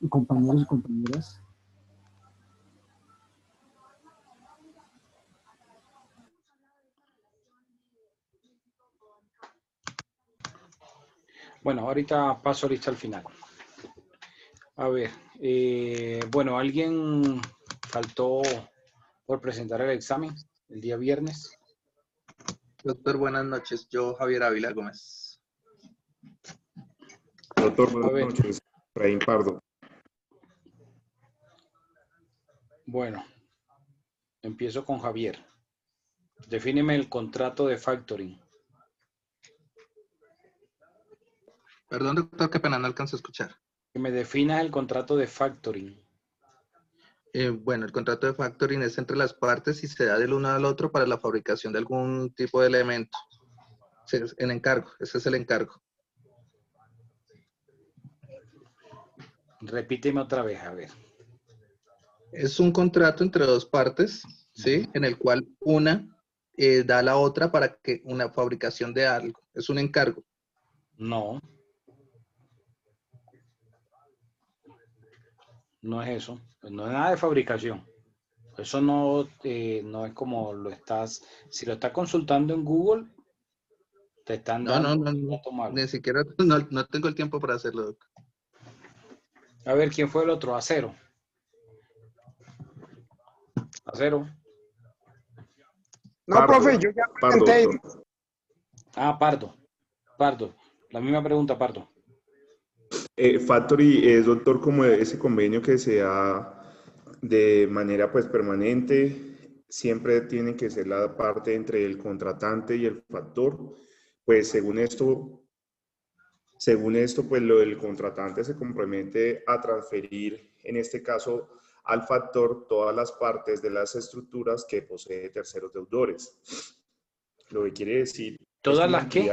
compañeros y compañeras. Bueno, ahorita paso lista al final. A ver, bueno, ¿alguien faltó por presentar el examen el día viernes? Doctor, buenas noches. Yo, Javier Ávila Gómez. Doctor, buenas noches. Efraín Pardo. Bueno, empiezo con Javier. Defíneme el contrato de factoring. Perdón, doctor, qué pena, no alcanzo a escuchar. Que me definas el contrato de factoring. Bueno, el contrato de factoring es entre las partes y se da del uno al otro para la fabricación de algún tipo de elemento. El encargo, ese es el encargo. Repíteme otra vez, a ver. Es un contrato entre dos partes, ¿sí? En el cual una da a la otra para que una fabricación de algo. Es un encargo. No. No es eso. No es nada de fabricación. Eso no, no es como lo estás... Si lo estás consultando en Google, te están dando un dato malo. Ni siquiera, no tengo el tiempo para hacerlo, doctor. A ver, ¿quién fue el otro? Acero. Acero. No, Pardo, profe, yo ya presenté. Ah, Pardo. Pardo. La misma pregunta, Pardo. Factory es, doctor, como ese convenio que se da de manera pues permanente, siempre tiene que ser la parte entre el contratante y el factor. Pues según esto, pues el contratante se compromete a transferir, en este caso, al factor todas las partes de las estructuras que posee terceros deudores. Lo que quiere decir... ¿Todas las qué?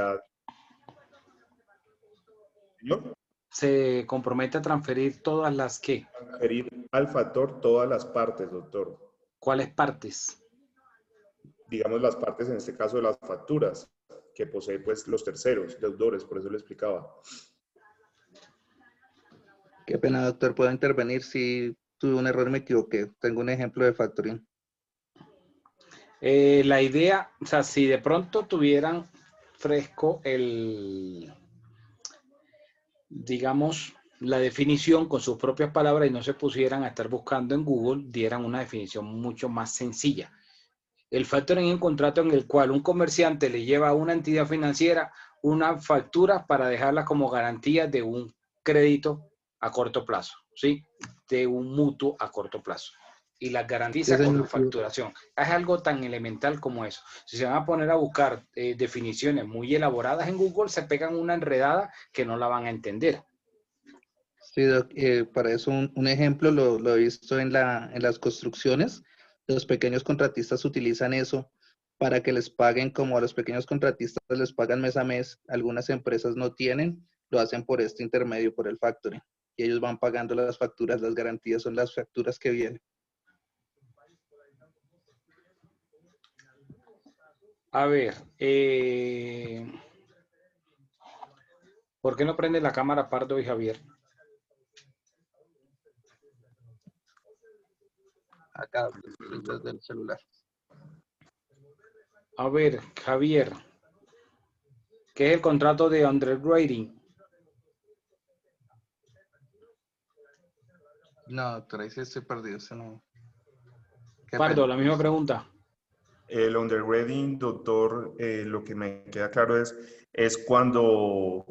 ¿No? Se compromete a transferir todas las qué. Transferir al factor todas las partes, doctor. ¿Cuáles partes? Digamos las partes, en este caso, de las facturas que posee pues los terceros deudores, por eso le explicaba. Qué pena, doctor, ¿puedo intervenir? Si tuve un error, me equivoqué. Tengo un ejemplo de factoring. La idea, o sea, si de pronto tuvieran fresco digamos, la definición con sus propias palabras y no se pusieran a estar buscando en Google, dieran una definición mucho más sencilla. El factoring es un contrato en el cual un comerciante le lleva a una entidad financiera una factura para dejarla como garantía de un crédito a corto plazo, ¿sí? De un mutuo a corto plazo. Y las garantiza con la facturación. Es algo tan elemental como eso. Si se van a poner a buscar definiciones muy elaboradas en Google, se pegan una enredada que no la van a entender. Sí, Doc, para eso un ejemplo lo he visto en las construcciones. Los pequeños contratistas utilizan eso para que les paguen, como a los pequeños contratistas les pagan mes a mes. Algunas empresas no tienen, lo hacen por este intermedio, por el factoring. Y ellos van pagando las facturas, las garantías son las facturas que vienen. A ver, ¿por qué no prende la cámara Pardo y Javier? Acá, desde el celular. A ver, Javier, ¿qué es el contrato de underwriting? No, doctor, ahí sí estoy perdido. Eso no. Pardo, la misma pregunta. El underwriting, doctor, lo que me queda claro es cuando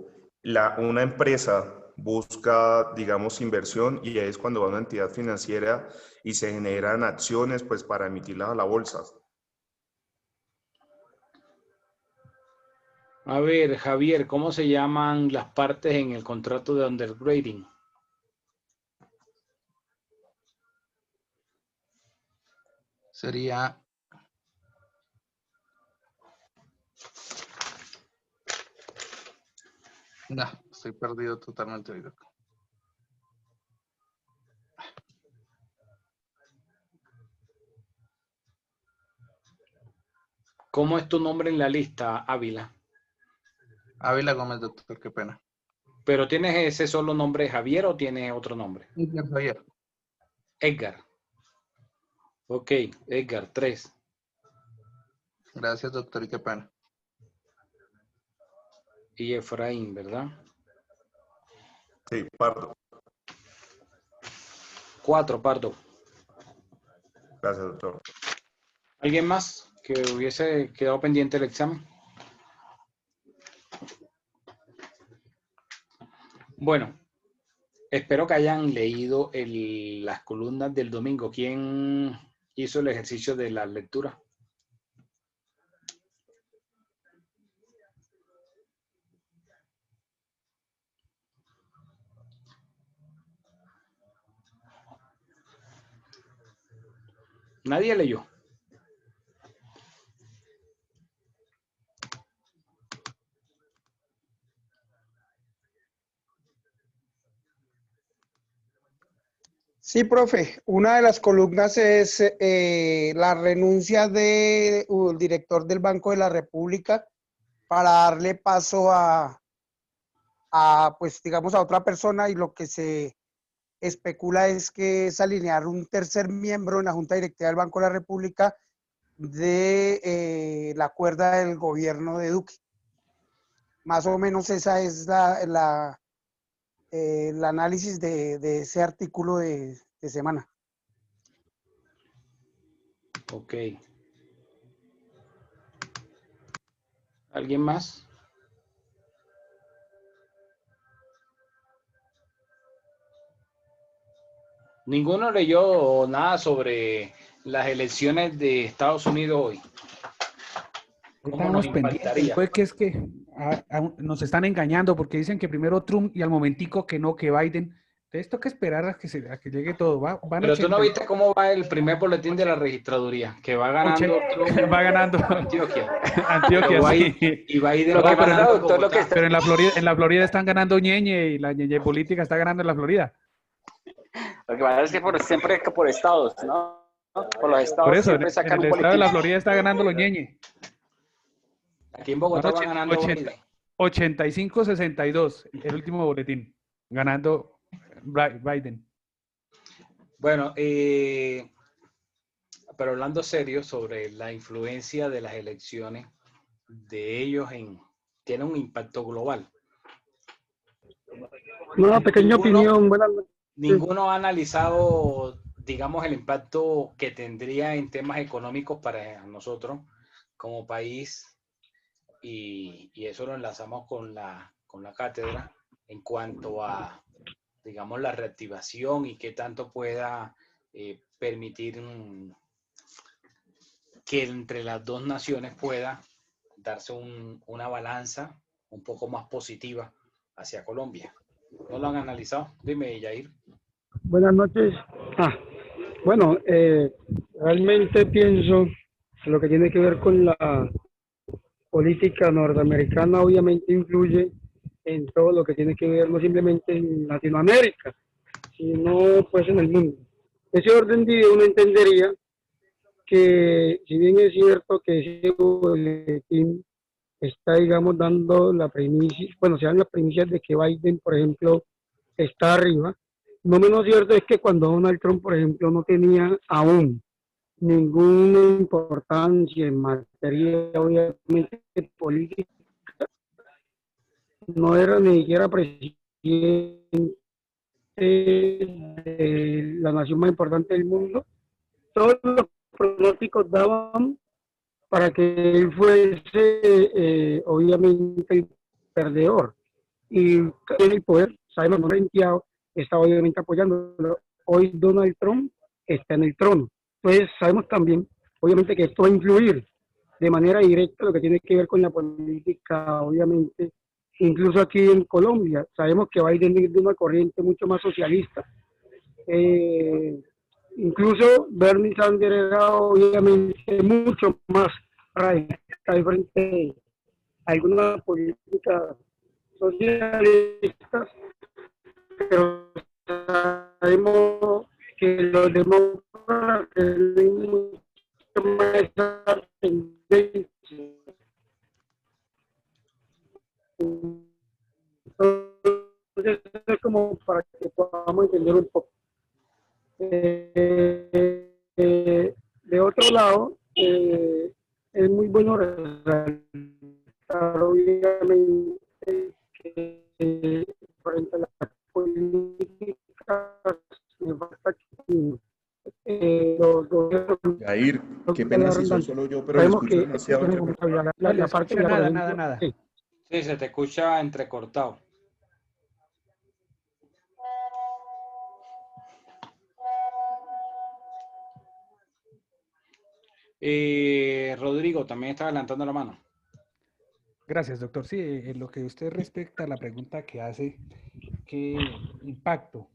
una empresa busca, digamos, inversión y es cuando va a una entidad financiera y se generan acciones pues para emitirlas a la bolsa. A ver, Javier, ¿cómo se llaman las partes en el contrato de underwriting? Sería... No, estoy perdido totalmente hoy, doctor. ¿Cómo es tu nombre en la lista, Ávila? Ávila Gómez, doctor, qué pena. ¿Pero tienes ese solo nombre Javier o tienes otro nombre? Edgar Javier. Edgar. Ok, Edgar, 3. Gracias, doctor, y qué pena. Y Efraín, ¿verdad? Sí, Pardo. 4, Pardo. Gracias, doctor. ¿Alguien más que hubiese quedado pendiente del examen? Bueno, espero que hayan leído las columnas del domingo. ¿Quién hizo el ejercicio de la lectura? Nadie leyó. Sí, profe. Una de las columnas es la renuncia del director del Banco de la República para darle paso pues digamos, a otra persona, y lo que se especula es que es alinear un tercer miembro en la Junta Directiva del Banco de la República de la cuerda del gobierno de Duque. Más o menos esa es el análisis de ese artículo de semana. Ok. ¿Alguien más? Ninguno leyó nada sobre las elecciones de Estados Unidos hoy. ¿Cómo nos Estábamos pendientes, impactaría? pues que es que nos están engañando porque dicen que primero Trump y al momentico que no, que Biden. Entonces toca esperar a que llegue todo. Van Pero tú no 80, viste cómo va el primer boletín de la registraduría, que va ganando Trump va ganando Antioquia. Antioquia, Pero sí. y Biden Lo va que pero pasa, ganando doctor, lo que Bogotá. está, Pero en la Florida están ganando Ñeñe y la Ñeñe política está ganando en la Florida. lo que pasa es que siempre es que por estados, ¿no? Por los Por estados eso, siempre en sacan el un estado de boletín. la Florida está ganando los Ñeñe. Aquí en Van Bogotá va ganando 80, Biden. 85-62, el último boletín, ganando Biden. Bueno, pero hablando serio sobre la influencia de las elecciones de ellos tiene un impacto global. Una pequeña opinión, buenas noches. Ninguno ha analizado, digamos, el impacto que tendría en temas económicos para nosotros como país, y eso lo enlazamos con la cátedra en cuanto a, digamos, la reactivación y qué tanto pueda permitir que entre las dos naciones pueda darse una balanza un poco más positiva hacia Colombia. ¿No lo han analizado? Dime, Yair. Buenas noches. Bueno, realmente pienso que lo que tiene que ver con la política norteamericana obviamente influye en todo lo que tiene que ver no simplemente en Latinoamérica, sino pues en el mundo. Ese orden de idea uno entendería que, si bien es cierto que ese boletín está, digamos, dando la primicia, bueno, se dan las primicias de que Biden, por ejemplo, está arriba. No menos cierto es que cuando Donald Trump, por ejemplo, no tenía aún ninguna importancia en materia, obviamente, política, no era ni siquiera presidente de la nación más importante del mundo, todos los pronósticos daban para que él fuese, obviamente, el perdedor. Y en el poder, sabemos, no Santiago está obviamente apoyándolo. Hoy Donald Trump está en el trono. Entonces sabemos también, obviamente, que esto va a influir de manera directa lo que tiene que ver con la política, obviamente, incluso aquí en Colombia. Sabemos que Biden es de una corriente mucho más socialista. Incluso Bernie Sanders era obviamente mucho más radical frente a algunas políticas socialistas, pero sabemos que los demócratas tienen mucho más esa tendencia. como para que podamos entender un poco. De otro lado, es muy bueno resaltar, obviamente, que frente a las políticas me falta que los gobiernos, Jair, qué de la pena si soy redundancia, solo yo, pero le sabemos escucho que demasiado tienen entrecortado. responsabilidad No le la parte de escucha la, por nada, nada, ejemplo, nada. sí. Sí, se te escucha entrecortado. Rodrigo, también está levantando la mano. Gracias, doctor. Sí, en lo que usted respecta a la pregunta que hace, ¿qué impacto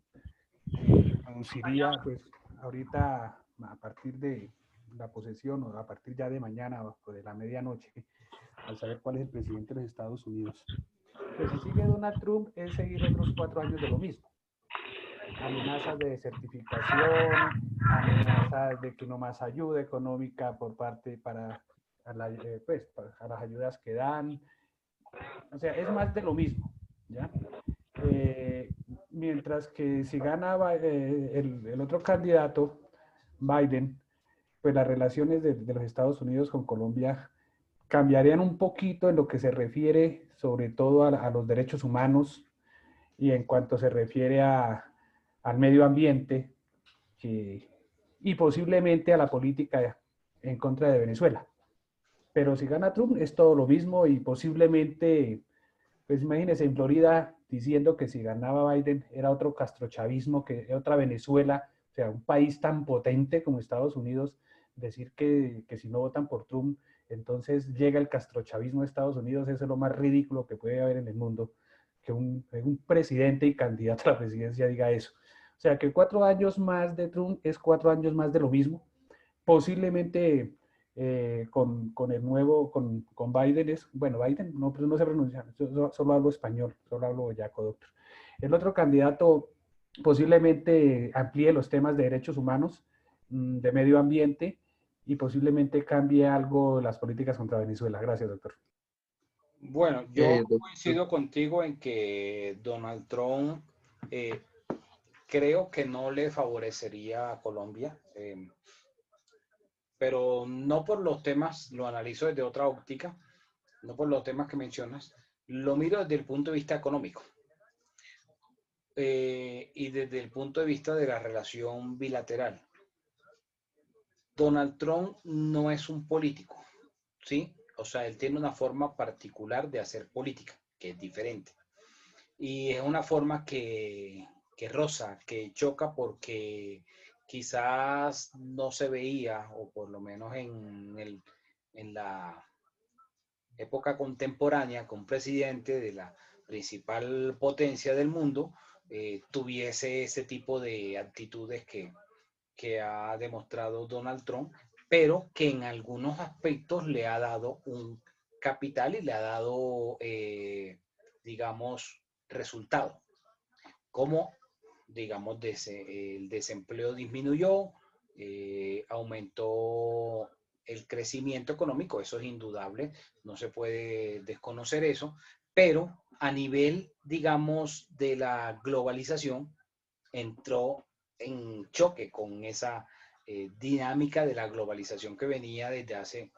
produciría, pues, ahorita a partir de la posesión o a partir ya de mañana o de la medianoche, al saber cuál es el presidente de los Estados Unidos? Pues si sigue Donald Trump, es seguir otros 4 años de lo mismo. Amenazas de desertificación, amenazas de que no más ayuda económica por parte para pues, para las ayudas que dan. O sea, es más de lo mismo, ¿ya? Mientras que si gana el otro candidato, Biden, pues las relaciones de los Estados Unidos con Colombia cambiarían un poquito en lo que se refiere sobre todo a los derechos humanos y en cuanto se refiere al medio ambiente y posiblemente a la política en contra de Venezuela. Pero si gana Trump es todo lo mismo y posiblemente, pues imagínense en Florida diciendo que si ganaba Biden era otro castrochavismo, que otra Venezuela, o sea, un país tan potente como Estados Unidos, decir que si no votan por Trump, entonces llega el castrochavismo de Estados Unidos, eso es lo más ridículo que puede haber en el mundo, que un presidente y candidato a la presidencia diga eso. O sea, que 4 años más de Trump es 4 años más de lo mismo. Posiblemente con el nuevo, con Biden es, bueno, Biden no, pues no se pronuncia, yo solo hablo español, solo hablo yaco, doctor. El otro candidato posiblemente amplíe los temas de derechos humanos, de medio ambiente y posiblemente cambie algo las políticas contra Venezuela. Gracias, doctor. Bueno, yo Doctor, coincido contigo en que Donald Trump creo que no le favorecería a Colombia, pero no por los temas, lo analizo desde otra óptica, no por los temas que mencionas, lo miro desde el punto de vista económico y desde el punto de vista de la relación bilateral. Donald Trump no es un político, ¿sí? O sea, él tiene una forma particular de hacer política, que es diferente. Y es una forma que roza, que choca porque quizás no se veía, o por lo menos en la época contemporánea, que un presidente de la principal potencia del mundo tuviese ese tipo de actitudes que ha demostrado Donald Trump, pero que en algunos aspectos le ha dado un capital y le ha dado, digamos, resultado. Como, digamos, el desempleo disminuyó, aumentó el crecimiento económico, eso es indudable, no se puede desconocer eso, pero a nivel, digamos, de la globalización, entró en choque con esa dinámica de la globalización que venía desde hace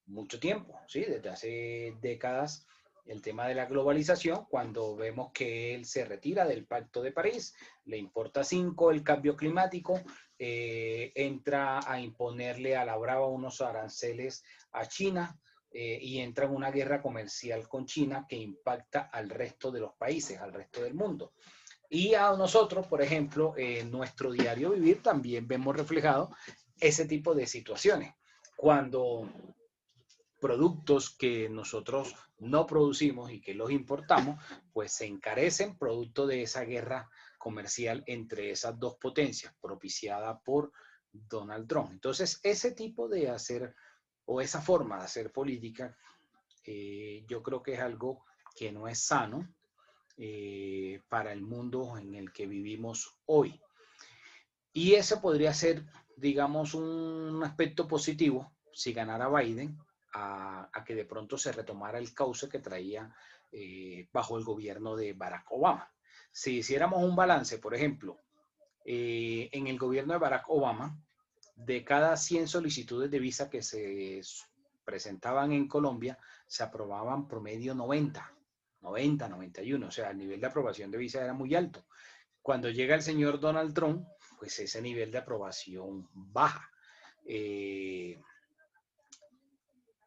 mucho tiempo, ¿sí? Desde hace décadas, el tema de la globalización, cuando vemos que él se retira del Pacto de París, le importa 5 el cambio climático, entra a imponerle a la brava unos aranceles a China, y entra en una guerra comercial con China que impacta al resto de los países, al resto del mundo. Y a nosotros, por ejemplo, en nuestro diario vivir también vemos reflejado ese tipo de situaciones. Cuando productos que nosotros no producimos y que los importamos, pues se encarecen producto de esa guerra comercial entre esas dos potencias propiciada por Donald Trump. Entonces, ese tipo de hacer o esa forma de hacer política, yo creo que es algo que no es sano para el mundo en el que vivimos hoy. Y ese podría ser, digamos, un aspecto positivo si ganara Biden, a que de pronto se retomara el cauce que traía bajo el gobierno de Barack Obama. Si hiciéramos un balance, por ejemplo, en el gobierno de Barack Obama, de cada 100 solicitudes de visa que se presentaban en Colombia, se aprobaban promedio 90, 91, o sea, el nivel de aprobación de visa era muy alto. Cuando llega el señor Donald Trump, pues ese nivel de aprobación baja.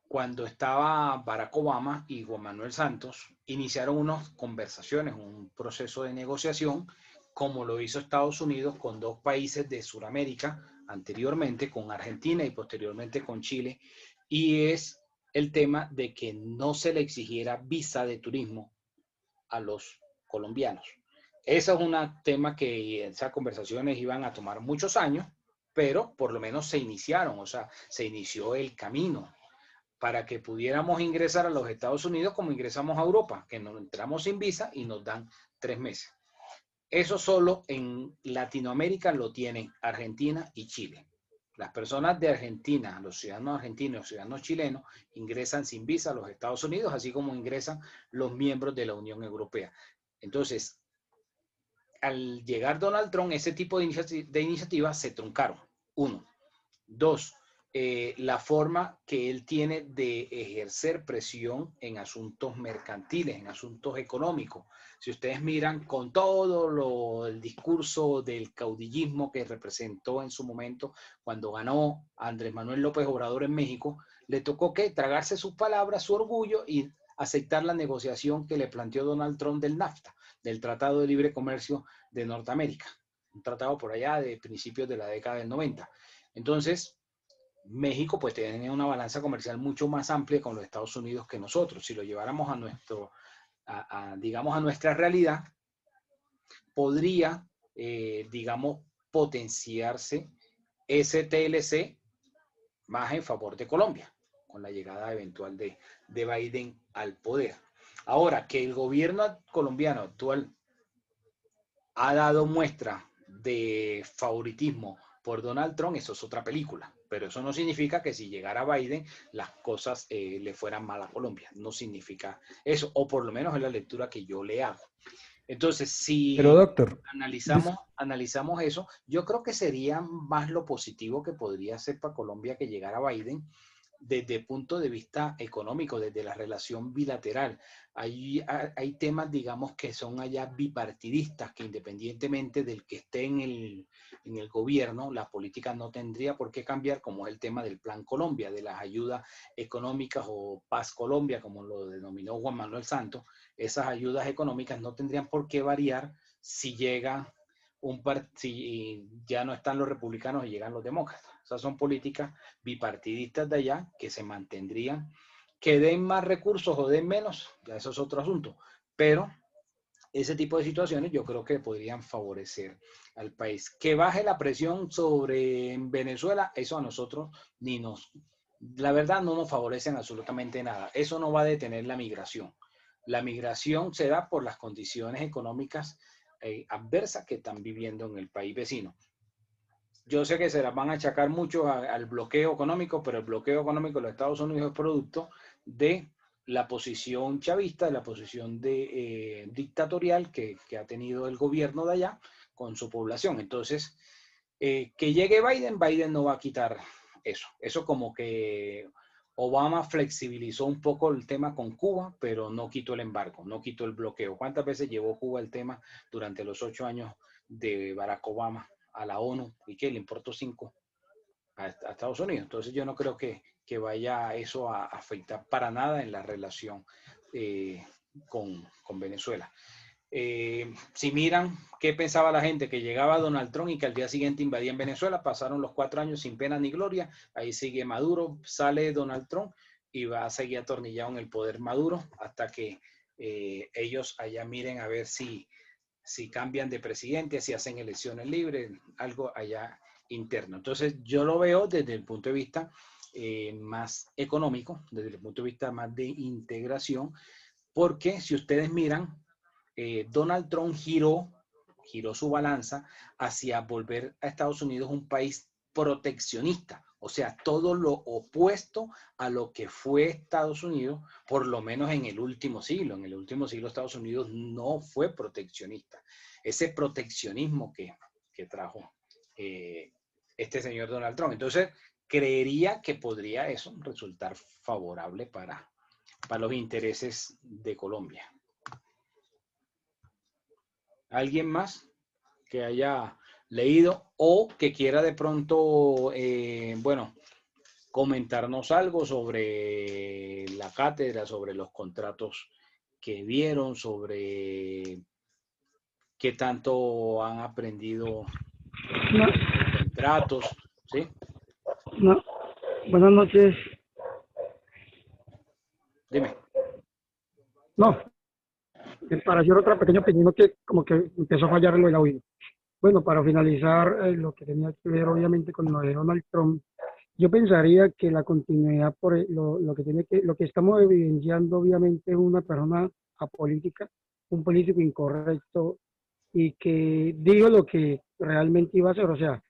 Cuando estaba Barack Obama y Juan Manuel Santos, iniciaron unas conversaciones, un proceso de negociación, como lo hizo Estados Unidos con dos países de Sudamérica, anteriormente con Argentina y posteriormente con Chile, y es el tema de que no se le exigiera visa de turismo a los colombianos. Ese es un tema que esas conversaciones iban a tomar muchos años, pero por lo menos se iniciaron, o sea, se inició el camino para que pudiéramos ingresar a los Estados Unidos como ingresamos a Europa, que nos entramos sin visa y nos dan 3 meses. Eso solo en Latinoamérica lo tienen Argentina y Chile. Las personas de Argentina, los ciudadanos argentinos y los ciudadanos chilenos, ingresan sin visa a los Estados Unidos, así como ingresan los miembros de la Unión Europea. Entonces, al llegar Donald Trump, ese tipo de iniciativas se truncaron. 1. 2. La forma que él tiene de ejercer presión en asuntos mercantiles, en asuntos económicos. Si ustedes miran con todo el discurso del caudillismo que representó en su momento cuando ganó Andrés Manuel López Obrador en México, le tocó que tragarse sus palabras, su orgullo y aceptar la negociación que le planteó Donald Trump del NAFTA, del Tratado de Libre Comercio de Norteamérica, un tratado por allá de principios de la década del 90. Entonces, México pues tiene una balanza comercial mucho más amplia con los Estados Unidos que nosotros. Si lo lleváramos digamos, a nuestra realidad, podría, digamos, potenciarse ese TLC más en favor de Colombia, con la llegada eventual de Biden al poder. Ahora, que el gobierno colombiano actual ha dado muestra de favoritismo por Donald Trump, eso es otra película. Pero eso no significa que si llegara Biden las cosas le fueran mal a Colombia. No significa eso, o por lo menos es la lectura que yo le hago. Entonces, si Pero, doctor, analizamos eso, yo creo que sería más lo positivo que podría ser para Colombia que llegara Biden desde el punto de vista económico, desde la relación bilateral. Hay temas, digamos, que son allá bipartidistas, que independientemente del que esté en el gobierno, la política no tendría por qué cambiar, como es el tema del Plan Colombia, de las ayudas económicas o Paz Colombia, como lo denominó Juan Manuel Santos. Esas ayudas económicas no tendrían por qué variar si llega si ya no están los republicanos y llegan los demócratas. O sea, son políticas bipartidistas de allá que se mantendrían. Que den más recursos o den menos, ya eso es otro asunto. Pero ese tipo de situaciones yo creo que podrían favorecer al país. Que baje la presión sobre Venezuela, eso a nosotros la verdad no nos favorecen absolutamente nada. Eso no va a detener la migración. La migración se da por las condiciones económicas adversas que están viviendo en el país vecino. Yo sé que se las van a achacar mucho al bloqueo económico, pero el bloqueo económico de los Estados Unidos es producto de la posición chavista, de la posición dictatorial que ha tenido el gobierno de allá con su población. Entonces, que llegue Biden no va a quitar eso. Eso como que Obama flexibilizó un poco el tema con Cuba, pero no quitó el embargo, no quitó el bloqueo. ¿Cuántas veces llevó Cuba el tema durante los 8 años de Barack Obama a la ONU? ¿Y qué? Le importó 5 a Estados Unidos. Entonces yo no creo que vaya eso a afectar para nada en la relación con Venezuela. Si miran qué pensaba la gente que llegaba Donald Trump y que al día siguiente invadían Venezuela, pasaron los 4 años sin pena ni gloria, ahí sigue Maduro, sale Donald Trump y va a seguir atornillado en el poder Maduro hasta que ellos allá miren a ver si cambian de presidente, si hacen elecciones libres, algo allá interno. Entonces yo lo veo desde el punto de vista más económico, desde el punto de vista más de integración, porque si ustedes miran, Donald Trump giró su balanza hacia volver a Estados Unidos un país proteccionista, O sea, todo lo opuesto a lo que fue Estados Unidos, por lo menos en el último siglo. En el último siglo Estados Unidos no fue proteccionista. Ese proteccionismo que trajo este señor Donald Trump. Entonces, creería que podría eso resultar favorable para los intereses de Colombia. ¿Alguien más que haya leído o que quiera de pronto, bueno, comentarnos algo sobre la cátedra, sobre los contratos que vieron, sobre qué tanto han aprendido No, contratos, ¿sí? no. Buenas noches. Dime. No, para hacer otra pequeña opinión que como que empezó a fallar en el audio. Bueno, para finalizar, lo que tenía que ver obviamente con lo de Donald Trump, yo pensaría que la continuidad por lo que tiene que, lo que estamos evidenciando obviamente es una persona apolítica, un político incorrecto y que dijo lo que realmente iba a hacer, o sea,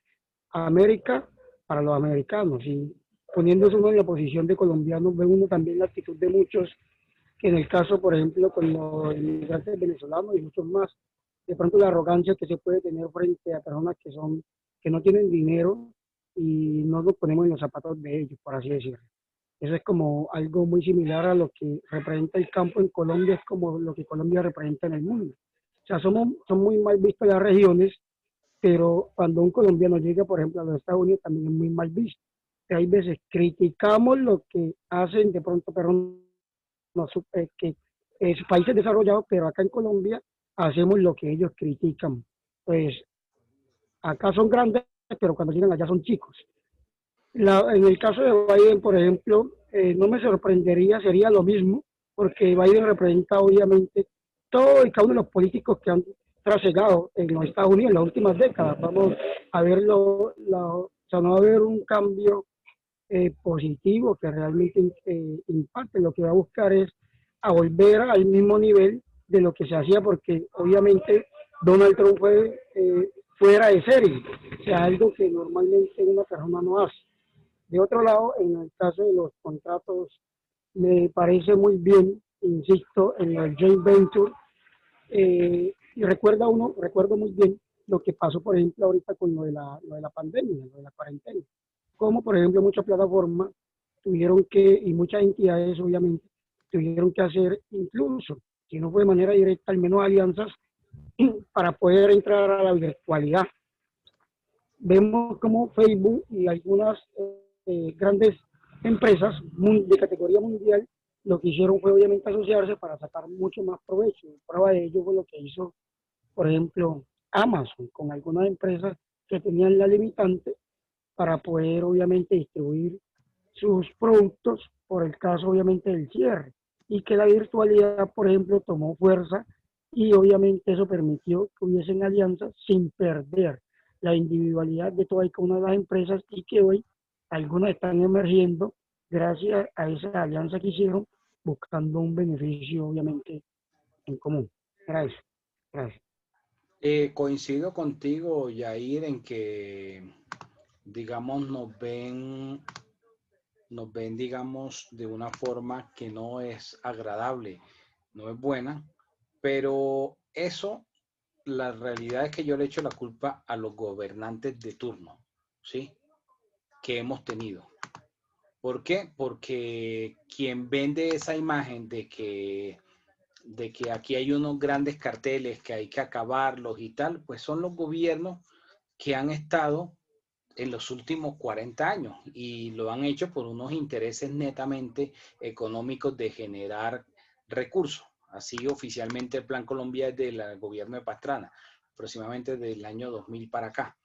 América para los americanos y poniéndose uno en la posición de colombianos, ve uno también la actitud de muchos, que en el caso, por ejemplo, con los inmigrantes venezolanos y muchos más, de pronto la arrogancia que se puede tener frente a personas que no tienen dinero y no nos ponemos en los zapatos de ellos, por así decirlo. Eso es como algo muy similar a lo que representa el campo en Colombia, es como lo que Colombia representa en el mundo. O sea, son muy mal vistas las regiones, pero cuando un colombiano llega, por ejemplo, a los Estados Unidos, también es muy mal visto. Hay veces criticamos lo que hacen de pronto, pero no, que es países desarrollados, pero acá en Colombia hacemos lo que ellos critican. Pues acá son grandes, pero cuando llegan allá son chicos. En el caso de Biden, por ejemplo, no me sorprendería, sería lo mismo, porque Biden representa obviamente todo y cada uno de los políticos que han trasegado en los Estados Unidos en las últimas décadas. Vamos a verlo, o sea, no va a haber un cambio positivo que realmente impacte. Lo que va a buscar es a volver al mismo nivel de lo que se hacía, porque obviamente Donald Trump fue fuera de serie, o sea, algo que normalmente una persona no hace. De otro lado, en el caso de los contratos, me parece muy bien, insisto, en el joint venture, y recuerdo muy bien lo que pasó, por ejemplo, ahorita con lo de la pandemia, lo de la cuarentena. Como, por ejemplo, muchas plataformas tuvieron que, y muchas entidades, obviamente, tuvieron que hacer incluso, si no fue de manera directa, al menos alianzas para poder entrar a la virtualidad. Vemos como Facebook y algunas grandes empresas de categoría mundial lo que hicieron fue obviamente asociarse para sacar mucho más provecho. Prueba de ello fue lo que hizo, por ejemplo, Amazon con algunas empresas que tenían la limitante para poder obviamente distribuir sus productos por el caso obviamente del cierre y que la virtualidad, por ejemplo, tomó fuerza y obviamente eso permitió que hubiesen alianzas sin perder la individualidad de toda y cada una de las empresas y que hoy algunas están emergiendo gracias a esa alianza que hicieron buscando un beneficio obviamente en común. Gracias. Gracias. Coincido contigo, Yair, en que, digamos, nos ven, digamos, de una forma que no es agradable, no es buena, pero eso, la realidad es que yo le echo la culpa a los gobernantes de turno, ¿sí? Que hemos tenido. ¿Por qué? Porque quien vende esa imagen de que aquí hay unos grandes carteles que hay que acabarlos y tal, pues son los gobiernos que han estado en los últimos 40 años y lo han hecho por unos intereses netamente económicos de generar recursos. Así oficialmente el Plan Colombia es del gobierno de Pastrana, aproximadamente del año 2000 para acá.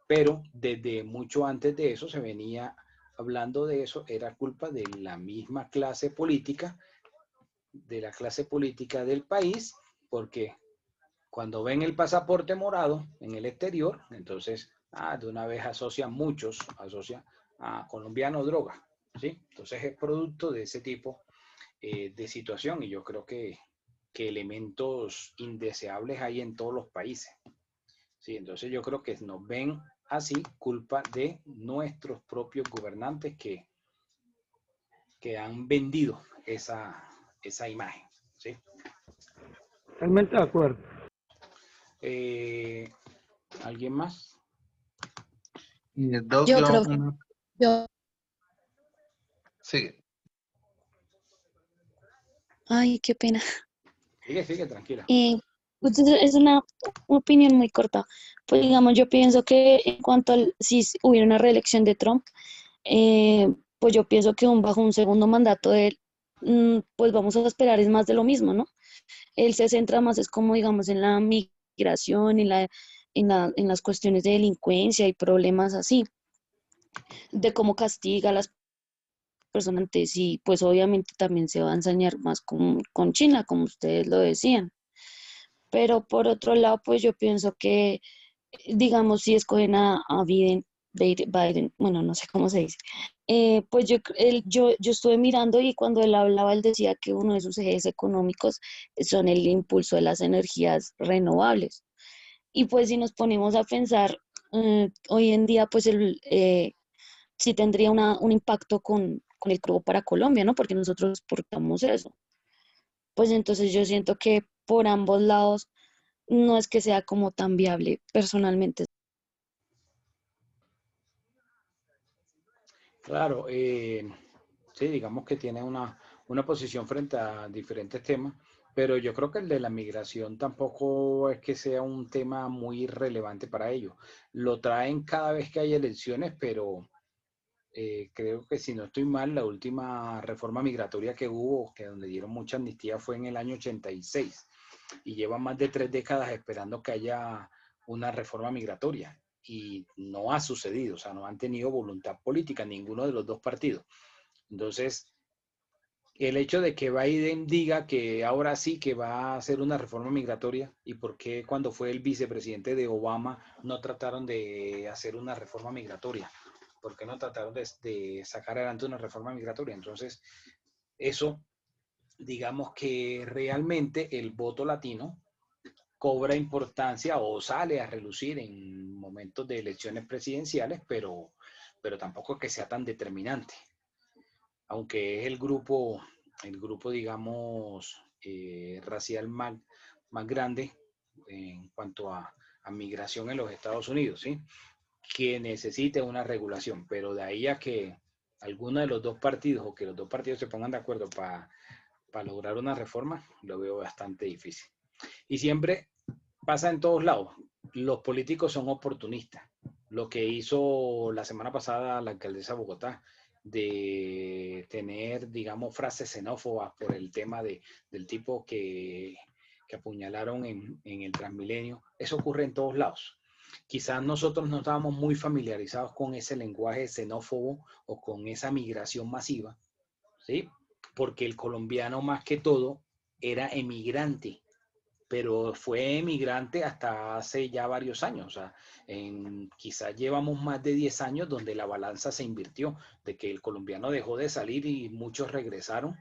Pero desde mucho antes de eso se venía hablando de eso, era culpa de la misma clase política, de la clase política del país, porque cuando ven el pasaporte morado en el exterior, entonces de una vez asocian a colombiano droga, ¿sí? Entonces es producto de ese tipo de situación y yo creo que elementos indeseables hay en todos los países, ¿sí? Entonces yo creo que nos ven así culpa de nuestros propios gobernantes que han vendido esa imagen, ¿sí? Totalmente de acuerdo. ¿Alguien más? Doc, Yo creo, yo, sí. ay, qué pena. Sigue, tranquila. Pues es una opinión muy corta. Pues digamos, yo pienso que en cuanto al, si hubiera una reelección de Trump, pues yo pienso que bajo un segundo mandato de él, pues vamos a esperar es más de lo mismo, ¿no? Él se centra más, es como digamos, en la migración, en las cuestiones de delincuencia y problemas así, de cómo castiga a las personas y pues obviamente también se va a ensañar más con China, como ustedes lo decían. Pero por otro lado, pues yo pienso que, digamos, si escogen a Biden, bueno, no sé cómo se dice, pues yo estuve mirando y cuando él hablaba, él decía que uno de sus ejes económicos son el impulso de las energías renovables. Y pues si nos ponemos a pensar, hoy en día, pues sí tendría un impacto con el crudo para Colombia, ¿no? Porque nosotros exportamos eso. Pues entonces yo siento que por ambos lados no es que sea como tan viable personalmente. Claro, sí, digamos que tiene una posición frente a diferentes temas, pero yo creo que el de la migración tampoco es que sea un tema muy relevante para ellos. Lo traen cada vez que hay elecciones, pero creo que si no estoy mal, la última reforma migratoria que hubo, que donde dieron mucha amnistía, fue en el año 86 y llevan más de 3 décadas esperando que haya una reforma migratoria y no ha sucedido, o sea, no han tenido voluntad política ninguno de los dos partidos. Entonces, el hecho de que Biden diga que ahora sí que va a hacer una reforma migratoria y por qué cuando fue el vicepresidente de Obama no trataron de hacer una reforma migratoria, por qué no trataron de sacar adelante una reforma migratoria. Entonces, eso, digamos que realmente el voto latino cobra importancia o sale a relucir en momentos de elecciones presidenciales, pero tampoco que sea tan determinante. Aunque es el grupo digamos, racial más grande en cuanto a migración en los Estados Unidos, ¿sí? Que necesite una regulación, pero de ahí a que alguno de los dos partidos o que los dos partidos se pongan de acuerdo para lograr una reforma, lo veo bastante difícil. Y siempre pasa en todos lados. Los políticos son oportunistas. Lo que hizo la semana pasada la alcaldesa de Bogotá, de tener, digamos, frases xenófobas por el tema del tipo que apuñalaron en el Transmilenio, eso ocurre en todos lados. Quizás nosotros no estábamos muy familiarizados con ese lenguaje xenófobo o con esa migración masiva, ¿sí? Porque el colombiano más que todo era emigrante, pero fue emigrante hasta hace ya varios años. O sea, quizás llevamos más de 10 años donde la balanza se invirtió, de que el colombiano dejó de salir y muchos regresaron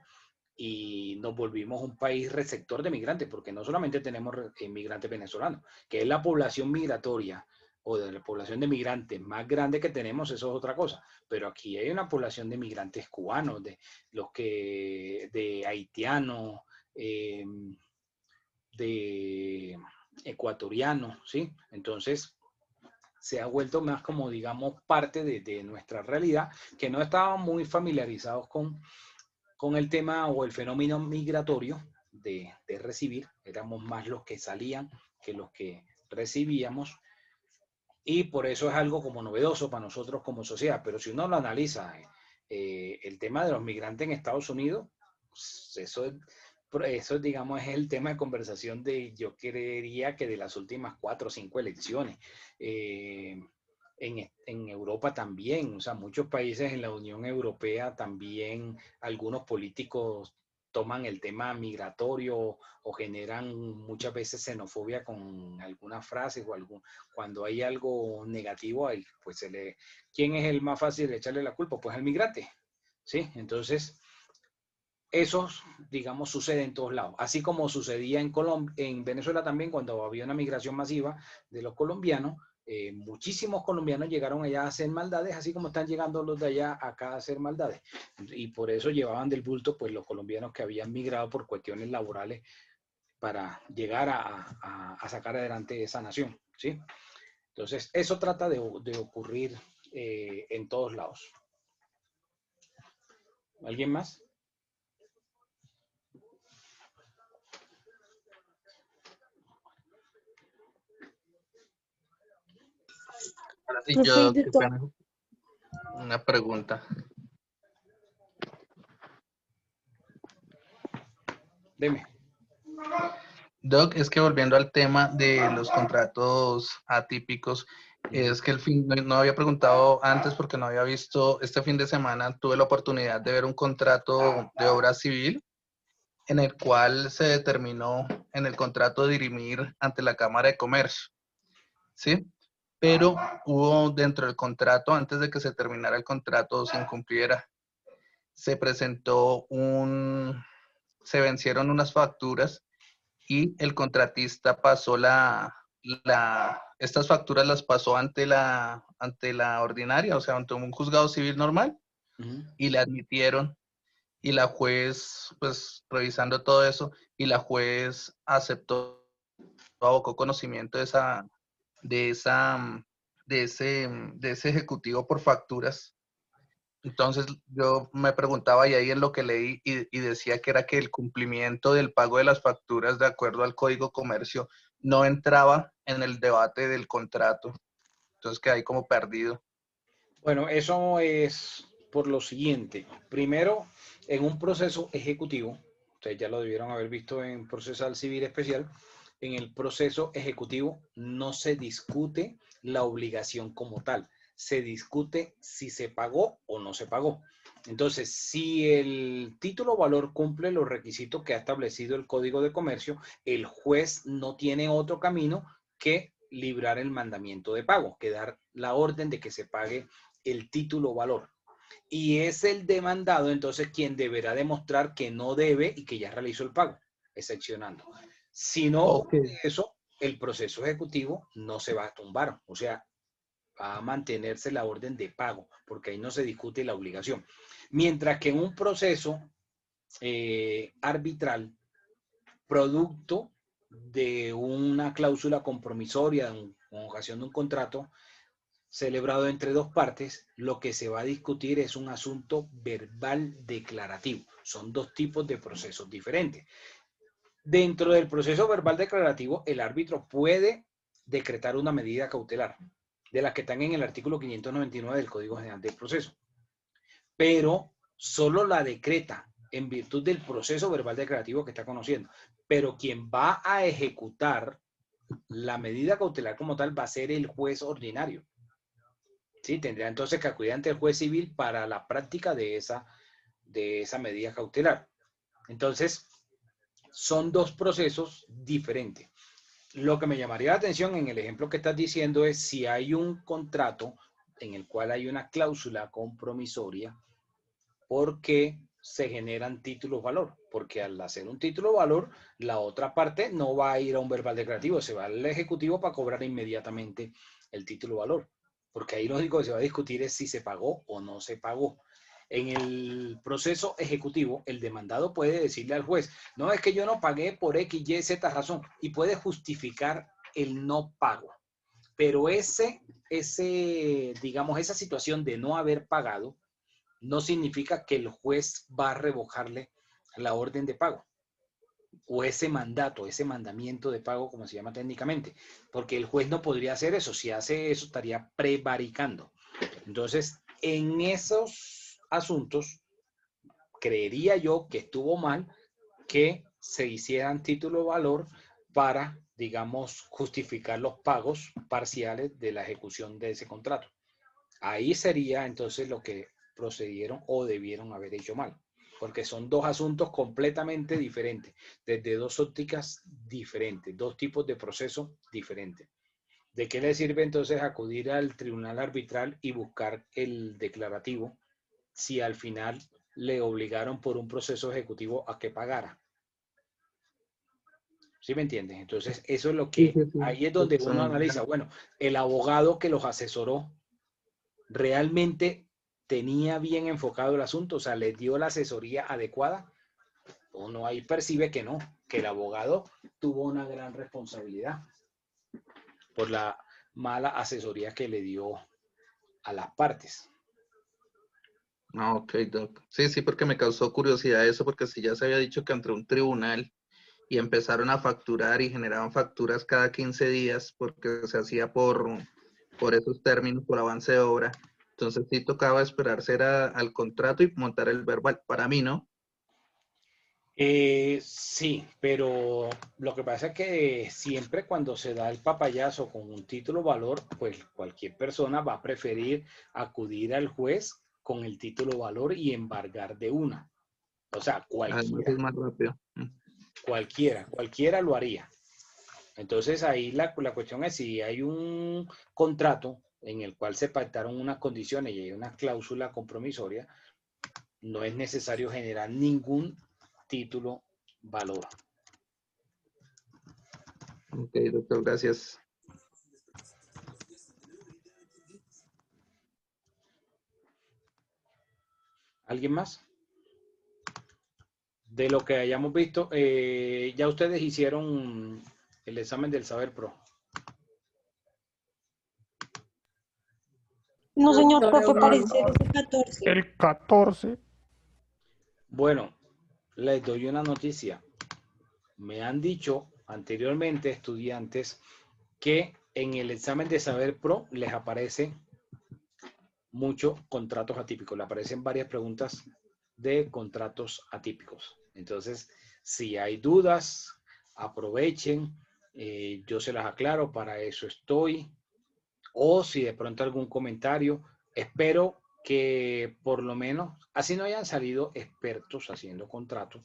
y nos volvimos un país receptor de migrantes, porque no solamente tenemos migrantes venezolanos, que es la población migratoria o de la población de migrantes más grande que tenemos, eso es otra cosa, pero aquí hay una población de migrantes cubanos, de haitianos, de ecuatorianos, ¿sí? Entonces se ha vuelto más como, digamos, parte de nuestra realidad, que no estábamos muy familiarizados con el tema o el fenómeno migratorio de recibir, éramos más los que salían que los que recibíamos, y por eso es algo como novedoso para nosotros como sociedad. Pero si uno lo analiza, el tema de los migrantes en Estados Unidos, pues eso, digamos, es el tema de conversación yo creería que de las últimas 4 o 5 elecciones. En Europa también, o sea, muchos países en la Unión Europea también, algunos políticos toman el tema migratorio o generan muchas veces xenofobia con algunas frases o cuando hay algo negativo, pues ¿quién es el más fácil de echarle la culpa? Pues el migrante, ¿sí? Entonces, eso, digamos, sucede en todos lados. Así como sucedía en Venezuela también, cuando había una migración masiva de los colombianos, muchísimos colombianos llegaron allá a hacer maldades, así como están llegando los de allá acá a hacer maldades. Y por eso llevaban del bulto pues los colombianos que habían migrado por cuestiones laborales para llegar a sacar adelante esa nación, ¿sí? Entonces, eso trata de ocurrir en todos lados. ¿Alguien más? Ahora sí, Profe, yo, de qué to- pena, una pregunta. Deme. Doc, es que volviendo al tema de los contratos atípicos, es que no había preguntado antes porque no había visto, este fin de semana tuve la oportunidad de ver un contrato de obra civil en el cual se determinó en el contrato dirimir ante la Cámara de Comercio, ¿sí? Pero hubo dentro del contrato, antes de que se terminara el contrato o se incumpliera, se vencieron unas facturas y el contratista pasó estas facturas las pasó ante la ordinaria, o sea, ante un juzgado civil normal, y le admitieron, y la juez, pues, revisando todo eso, y la juez aceptó, abocó conocimiento de ese ejecutivo por facturas. Entonces yo me preguntaba y ahí en lo que leí y decía que era que el cumplimiento del pago de las facturas de acuerdo al Código Comercio no entraba en el debate del contrato. Entonces quedé ahí como perdido. Bueno, eso es por lo siguiente. Primero, en un proceso ejecutivo, ustedes ya lo debieron haber visto en procesal civil especial, en el proceso ejecutivo no se discute la obligación como tal, se discute si se pagó o no se pagó. Entonces, si el título valor cumple los requisitos que ha establecido el Código de Comercio, el juez no tiene otro camino que librar el mandamiento de pago, que dar la orden de que se pague el título valor. Y es el demandado entonces quien deberá demostrar que no debe y que ya realizó el pago, excepcionando. Si no Ok. ocurre eso, el proceso ejecutivo no se va a tumbar, o sea, va a mantenerse la orden de pago, porque ahí no se discute la obligación. Mientras que en un proceso arbitral, producto de una cláusula compromisoria en ocasión de un contrato celebrado entre dos partes, lo que se va a discutir es un asunto verbal declarativo. Son dos tipos de procesos diferentes. Dentro del proceso verbal declarativo, el árbitro puede decretar una medida cautelar, de las que están en el artículo 599 del Código General del Proceso, pero solo la decreta en virtud del proceso verbal declarativo que está conociendo. Pero quien va a ejecutar la medida cautelar como tal va a ser el juez ordinario. Sí, tendría entonces que acudir ante el juez civil para la práctica de esa medida cautelar. Entonces, son dos procesos diferentes. Lo que me llamaría la atención en el ejemplo que estás diciendo es si hay un contrato en el cual hay una cláusula compromisoria, ¿por qué se generan títulos valor? Porque al hacer un título valor, la otra parte no va a ir a un verbal declarativo, se va al ejecutivo para cobrar inmediatamente el título valor. Porque ahí lo único que se va a discutir es si se pagó o no se pagó. En el proceso ejecutivo, el demandado puede decirle al juez, no, es que yo no pagué por X, Y, Z razón, y puede justificar el no pago. Pero digamos, esa situación de no haber pagado, no significa que el juez va a revocarle la orden de pago o ese mandato, ese mandamiento de pago, como se llama técnicamente, porque el juez no podría hacer eso. Si hace eso, estaría prevaricando. Entonces, en esos asuntos, creería yo que estuvo mal que se hicieran título valor para, digamos, justificar los pagos parciales de la ejecución de ese contrato. Ahí sería entonces lo que procedieron o debieron haber hecho mal, porque son dos asuntos completamente diferentes, desde dos ópticas diferentes, dos tipos de proceso diferentes. ¿De qué le sirve entonces acudir al tribunal arbitral y buscar el declarativo si al final le obligaron por un proceso ejecutivo a que pagara? ¿Sí me entiendes? Entonces, eso es lo Sí, que, sí, sí. ahí es donde uno Son- analiza, bueno, el abogado que los asesoró realmente tenía bien enfocado el asunto, o sea, les dio la asesoría adecuada. Uno ahí percibe que no, que el abogado tuvo una gran responsabilidad por la mala asesoría que le dio a las partes. Ah, ok, Doc. Sí, sí, porque me causó curiosidad eso, porque si ya se había dicho que entre un tribunal y empezaron a facturar y generaban facturas cada 15 días porque se hacía por esos términos, por avance de obra. Entonces sí tocaba esperarse era al contrato y montar el verbal. Para mí, ¿no? Sí, pero lo que pasa es que siempre cuando se da el papayazo con un título valor, pues cualquier persona va a preferir acudir al juez con el título valor y embargar de una. O sea, Además cualquiera, es más rápido. cualquiera lo haría. Entonces ahí la cuestión es si hay un contrato en el cual se pactaron unas condiciones y hay una cláusula compromisoria, no es necesario generar ningún título valor. Ok, doctor, gracias. ¿Alguien más? De lo que hayamos visto, ya ustedes hicieron el examen del Saber Pro. No, señor profe, No, parece el 14. el 14. Bueno, les doy una noticia. Me han dicho anteriormente estudiantes que en el examen de Saber Pro les aparecen muchos contratos atípicos, le aparecen varias preguntas de contratos atípicos. Entonces, si hay dudas, aprovechen, yo se las aclaro, para eso estoy. O si de pronto algún comentario, espero que por lo menos, así no hayan salido expertos haciendo contratos,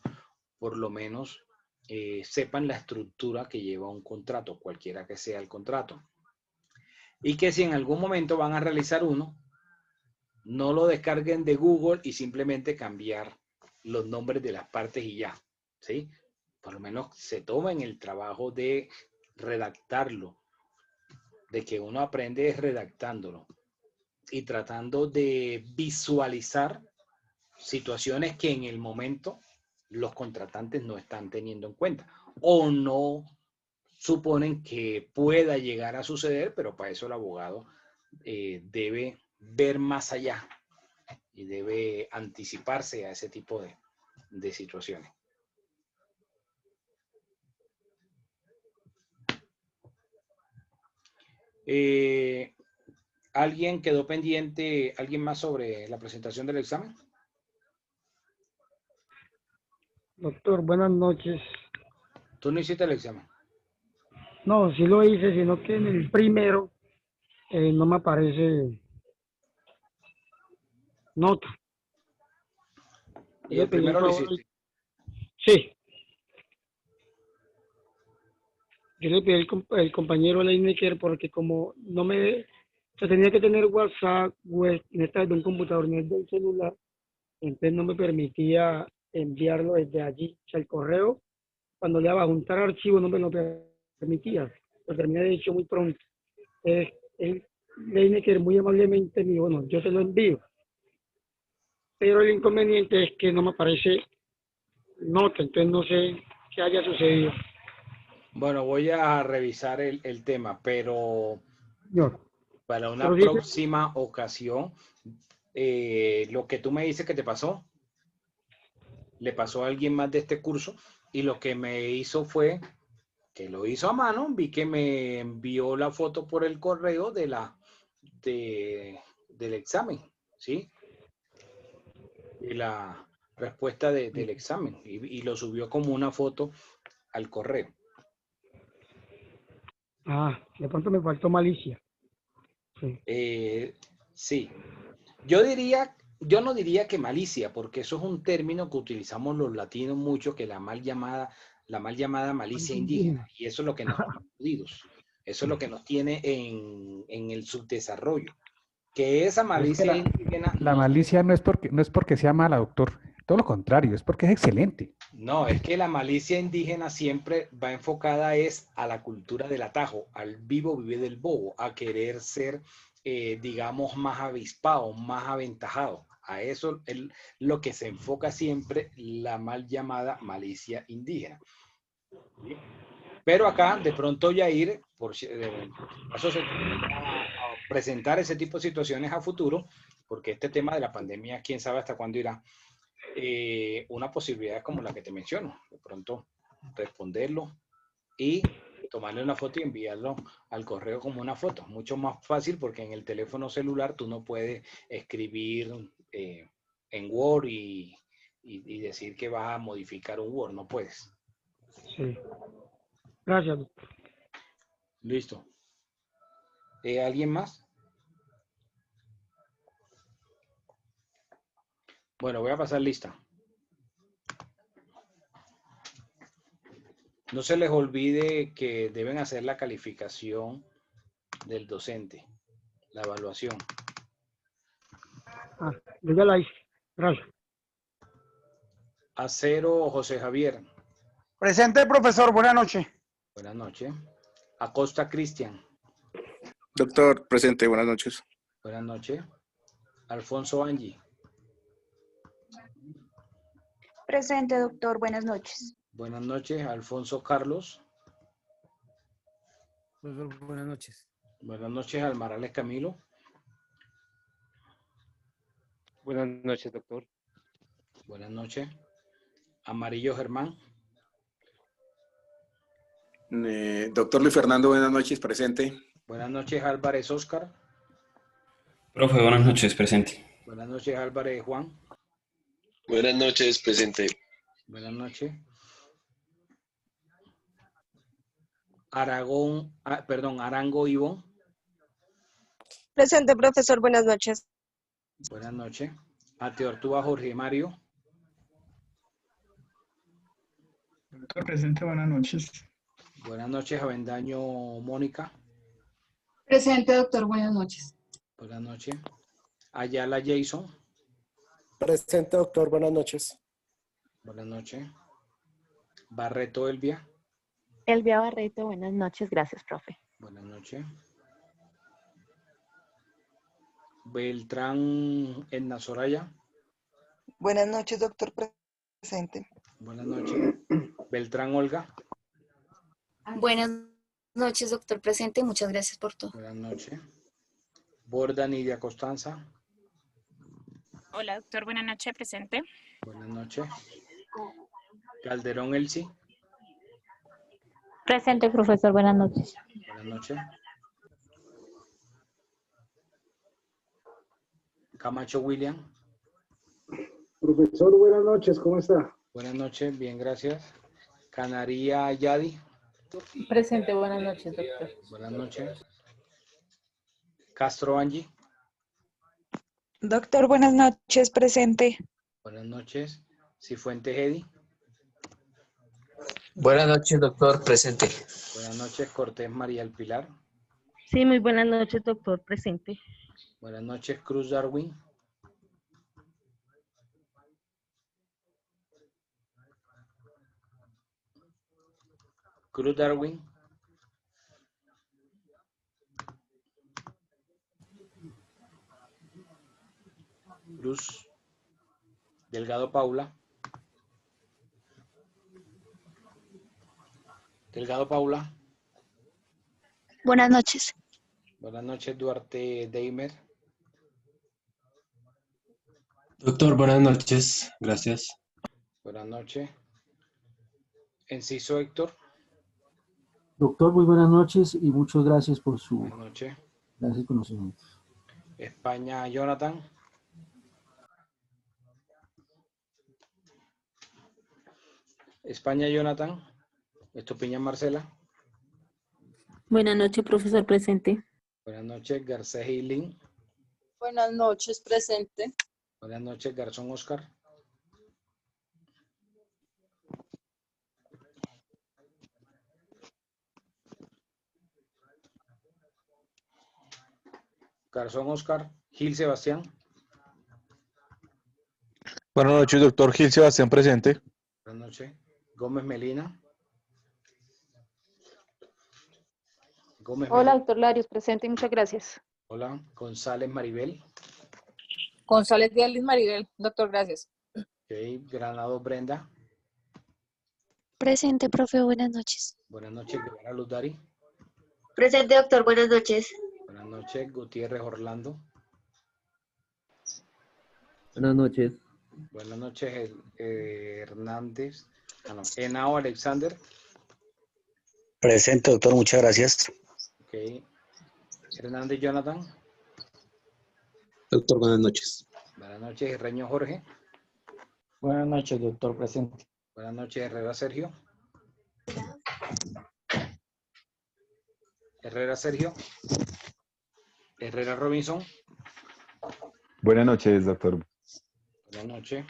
por lo menos sepan la estructura que lleva un contrato, cualquiera que sea el contrato. Y que si en algún momento van a realizar uno, no lo descarguen de Google y simplemente cambiar los nombres de las partes y ya, ¿sí? Por lo menos se tomen el trabajo de redactarlo, de que uno aprende redactándolo y tratando de visualizar situaciones que en el momento los contratantes no están teniendo en cuenta o no suponen que pueda llegar a suceder, pero para eso el abogado debe ver más allá y debe anticiparse a ese tipo de situaciones. ¿Alguien quedó pendiente, alguien más sobre la presentación del examen? Doctor, buenas noches. ¿Tú no hiciste el examen? No, sí lo hice, sino que en el primero no me aparece nota. Yo ¿Y le el pedí el primero lo favor, hiciste? sí, yo le pedí el compañero Leinecker porque como no me, o sea, tenía que tener WhatsApp, web, en esta de un computador, no es del celular, entonces no me permitía enviarlo desde allí, o sea, el correo, cuando le daba a juntar archivo no me lo permitía, lo terminé de hecho muy pronto. El Leinecker muy amablemente me dijo, bueno, yo te lo envío, pero el inconveniente es que no me aparece nota, entonces no sé qué haya sucedido. Bueno, voy a revisar el tema, pero Señor, para pero una dice, próxima ocasión, lo que tú me dices que te pasó, le pasó a alguien más de este curso y lo que me hizo fue que lo hizo a mano, vi que me envió la foto por el correo del examen, ¿sí? Y la respuesta del examen y lo subió como una foto al correo. de pronto me faltó malicia. Sí. Sí, yo no diría que malicia, porque eso es un término que utilizamos los latinos mucho, que la mal llamada malicia indígena, y eso es lo que nos tiene jodidos. Eso es lo que nos tiene en el subdesarrollo. Que esa Es que malicia indígena la malicia no es porque sea mala, doctor. Todo lo contrario, es porque es excelente. No, es que la malicia indígena siempre va enfocada es a la cultura del atajo, al vivo vive del bobo, a querer ser, digamos, más avispado, más aventajado. A eso es lo que se enfoca siempre la mal llamada malicia indígena. ¿Sí? Pero acá, de pronto, Yair, eso se a presentar ese tipo de situaciones a futuro, porque este tema de la pandemia, quién sabe hasta cuándo irá. Una posibilidad como la que te menciono, de pronto responderlo y tomarle una foto y enviarlo al correo como una foto. Mucho más fácil porque en el teléfono celular tú no puedes escribir en Word y decir que vas a modificar un Word, no puedes. Sí. Gracias, doctor. Listo. ¿Alguien más? Bueno, voy a pasar lista. No se les olvide que deben hacer la calificación del docente, la evaluación. Yo ya la hice. Gracias. Acero José Javier. Presente, profesor. Buenas noches. Buenas noches. Acosta Cristian. Doctor, presente, buenas noches. Buenas noches. Alfonso Angie. Presente, doctor. Buenas noches. Buenas noches. Alfonso Carlos. Buenas noches. Buenas noches. Almarales Camilo. Buenas noches, doctor. Buenas noches. Amarillo Germán. Doctor Luis Fernando, buenas noches, presente. Buenas noches. Álvarez Oscar. Profe, buenas noches, presente. Buenas noches. Álvarez Juan. Buenas noches, presente. Buenas noches. Arango Ivón. Presente, profesor. Buenas noches. Buenas noches. Ateortúa Jorge Mario. Doctor, presente, buenas noches. Buenas noches. Avendaño Mónica. Presente, doctor. Buenas noches. Buenas noches. Ayala Jason. Presente, doctor. Buenas noches. Buenas noches. Barreto Elvia. Elvia Barreto, buenas noches. Gracias, profe. Buenas noches. Beltrán Edna Soraya. Buenas noches, doctor. Presente. Buenas noches. Beltrán Olga. Buenas noches, doctor. Presente. Muchas gracias por todo. Buenas noches. Borda Nidia Costanza. Hola, doctor. Buenas noches. Presente. Buenas noches. Calderón Elsie. Presente, profesor. Buenas noches. Buenas noches. Camacho William. Profesor, buenas noches. ¿Cómo está? Buenas noches. Bien, gracias. Canaria Yadi. Presente. Buenas noches, doctor. Buenas noches. Castro Angie. Doctor, buenas noches. Presente. Buenas noches. Cifuentes Edi. Buenas noches, doctor. Presente. Buenas noches. Cortés María El Pilar. Sí, muy buenas noches, doctor. Presente. Buenas noches. Cruz Darwin. Cruz Darwin. Cruz. Delgado Paula. Delgado Paula. Buenas noches. Buenas noches, Duarte Deimer. Doctor, buenas noches. Gracias. Buenas noches. Enciso Héctor. Doctor, muy buenas noches y muchas gracias por su Buenas noches. clase y conocimiento. España Jonathan. España Jonathan. Estupiñán Marcela. Buenas noches, profesor. Presente. Buenas noches, Garcés Lin. Buenas noches, presente. Buenas noches, Garzón Oscar. Garzón Oscar. Gil Sebastián. Buenas noches, doctor Gil Sebastián, presente. Buenas noches. Gómez Melina. Gómez Hola, Melina. doctor Larios, presente y muchas gracias. Hola. González Maribel. González Díaz Liz Maribel, doctor, gracias. Ok. Granado Brenda. Presente, profe, buenas noches. Buenas noches. Guevara Luz Dari. Presente, doctor. Buenas noches. Buenas noches. Gutiérrez Orlando. Buenas noches. Buenas noches. Hernández. Henao Alexander. Presente, doctor. Muchas gracias. Ok. Hernández Jonathan. Doctor, buenas noches. Buenas noches. Herreño Jorge. Buenas noches, doctor, presente. Buenas noches. Herrera Sergio. Herrera Sergio. Herrera Robinson. Buenas noches, doctor. Buenas noches.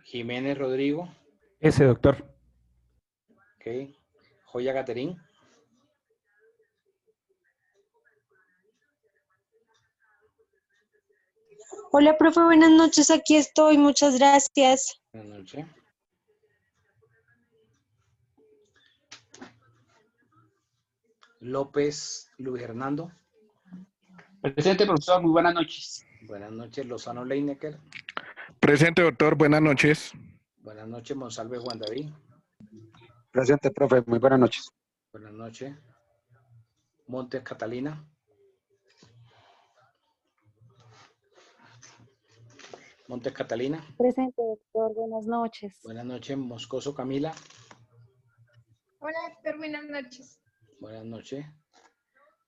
Jiménez Rodrigo. Ese, doctor. Ok. Joya Caterín. Hola, profe, buenas noches. Aquí estoy. Muchas gracias. Buenas noches. López Luis Hernando. Presente, profesor. Muy buenas noches. Buenas noches. Lozano Leinecker. Presente, doctor. Buenas noches. Buenas noches. Monsalve Juan David. Presente, profe. Muy buenas noches. Buenas noches. Montes Catalina. Montes Catalina. Presente, doctor, buenas noches. Buenas noches. Moscoso Camila. Hola, doctor, buenas noches. Buenas noches.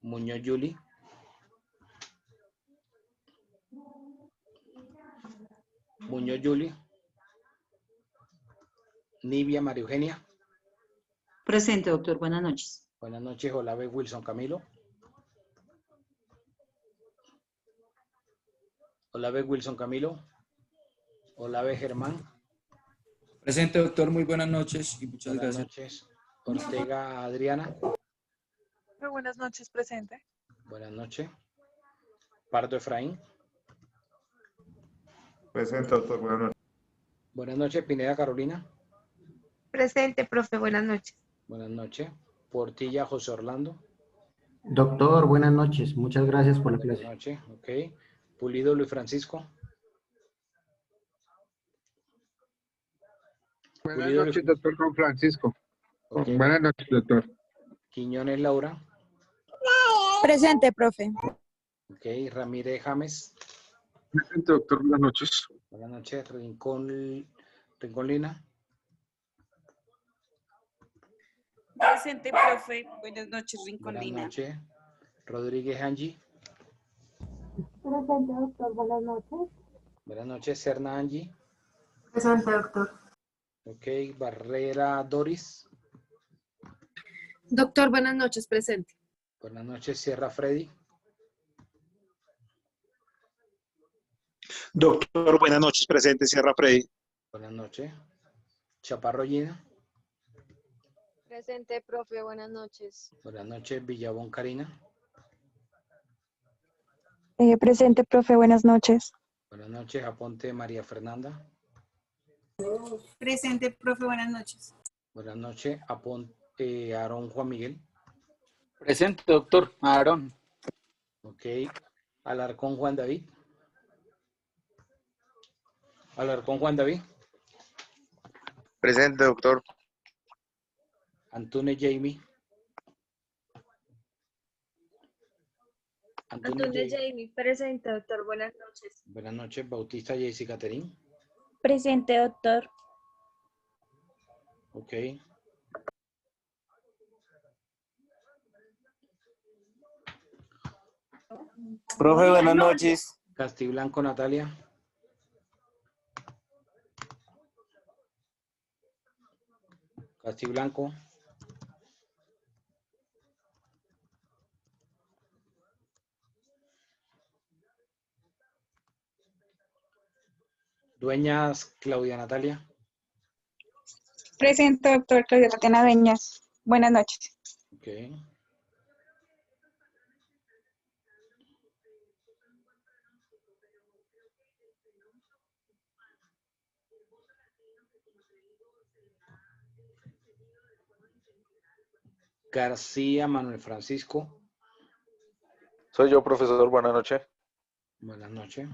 Muñoz Yuli. Muñoz Yuli. Nivia María Eugenia. Presente, doctor. Buenas noches. Buenas noches. Olave Wilson Camilo. Olave Wilson Camilo. Olave Germán. Presente, doctor. Muy buenas noches y muchas Buenas gracias. noches. Ortega Adriana. Muy buenas noches, presente. Buenas noches. Pardo Efraín. Presente, doctor. Buenas noches. Buenas noches. Pineda Carolina. Presente, profe, buenas noches. Buenas noches. Portilla José Orlando. Doctor, buenas noches. Muchas gracias por la Buenas clase. noches. Ok. Pulido Luis Francisco. Buenas Pulido noches, Luis- doctor Juan Francisco. Ok. Buenas noches, doctor. Quiñones Laura. Presente, profe. Ok. Ramírez James. Presente, doctor. Buenas noches. Buenas noches. Rincón Lina. Presente, profe. Buenas noches, Buenas Rincolina. noches. Rodríguez Angie. Presente, doctor, buenas noches. Buenas noches. Serna Angie. Presente, doctor. Ok. Barrera Doris. Doctor, buenas noches, presente. Buenas noches. Sierra Freddy. Doctor, buenas noches. Presente, Sierra Freddy. Buenas noches. Chaparro Gina. Presente, profe, buenas noches. Buenas noches. Villabón Karina. Presente, profe, buenas noches. Buenas noches. Aponte María Fernanda. Presente, profe. Buenas noches. Buenas noches. Aponte Aarón Juan Miguel. Presente, doctor. Aarón. Ok. Alarcón Juan David. Alarcón Juan David. Presente, doctor. Antunes Jamie. Antonio Jamie, presente, doctor, buenas noches. Buenas noches. Bautista Jaycee Caterín. Presente, doctor. Ok. Profe, buenas noches. Castiblanco Natalia. Castiblanco. Dueñas Claudia Natalia. Presente, doctor Claudia Tatiana Dueñas. Buenas noches. Ok. García Manuel Francisco. Soy yo, profesor. Buenas noches. Buenas noches.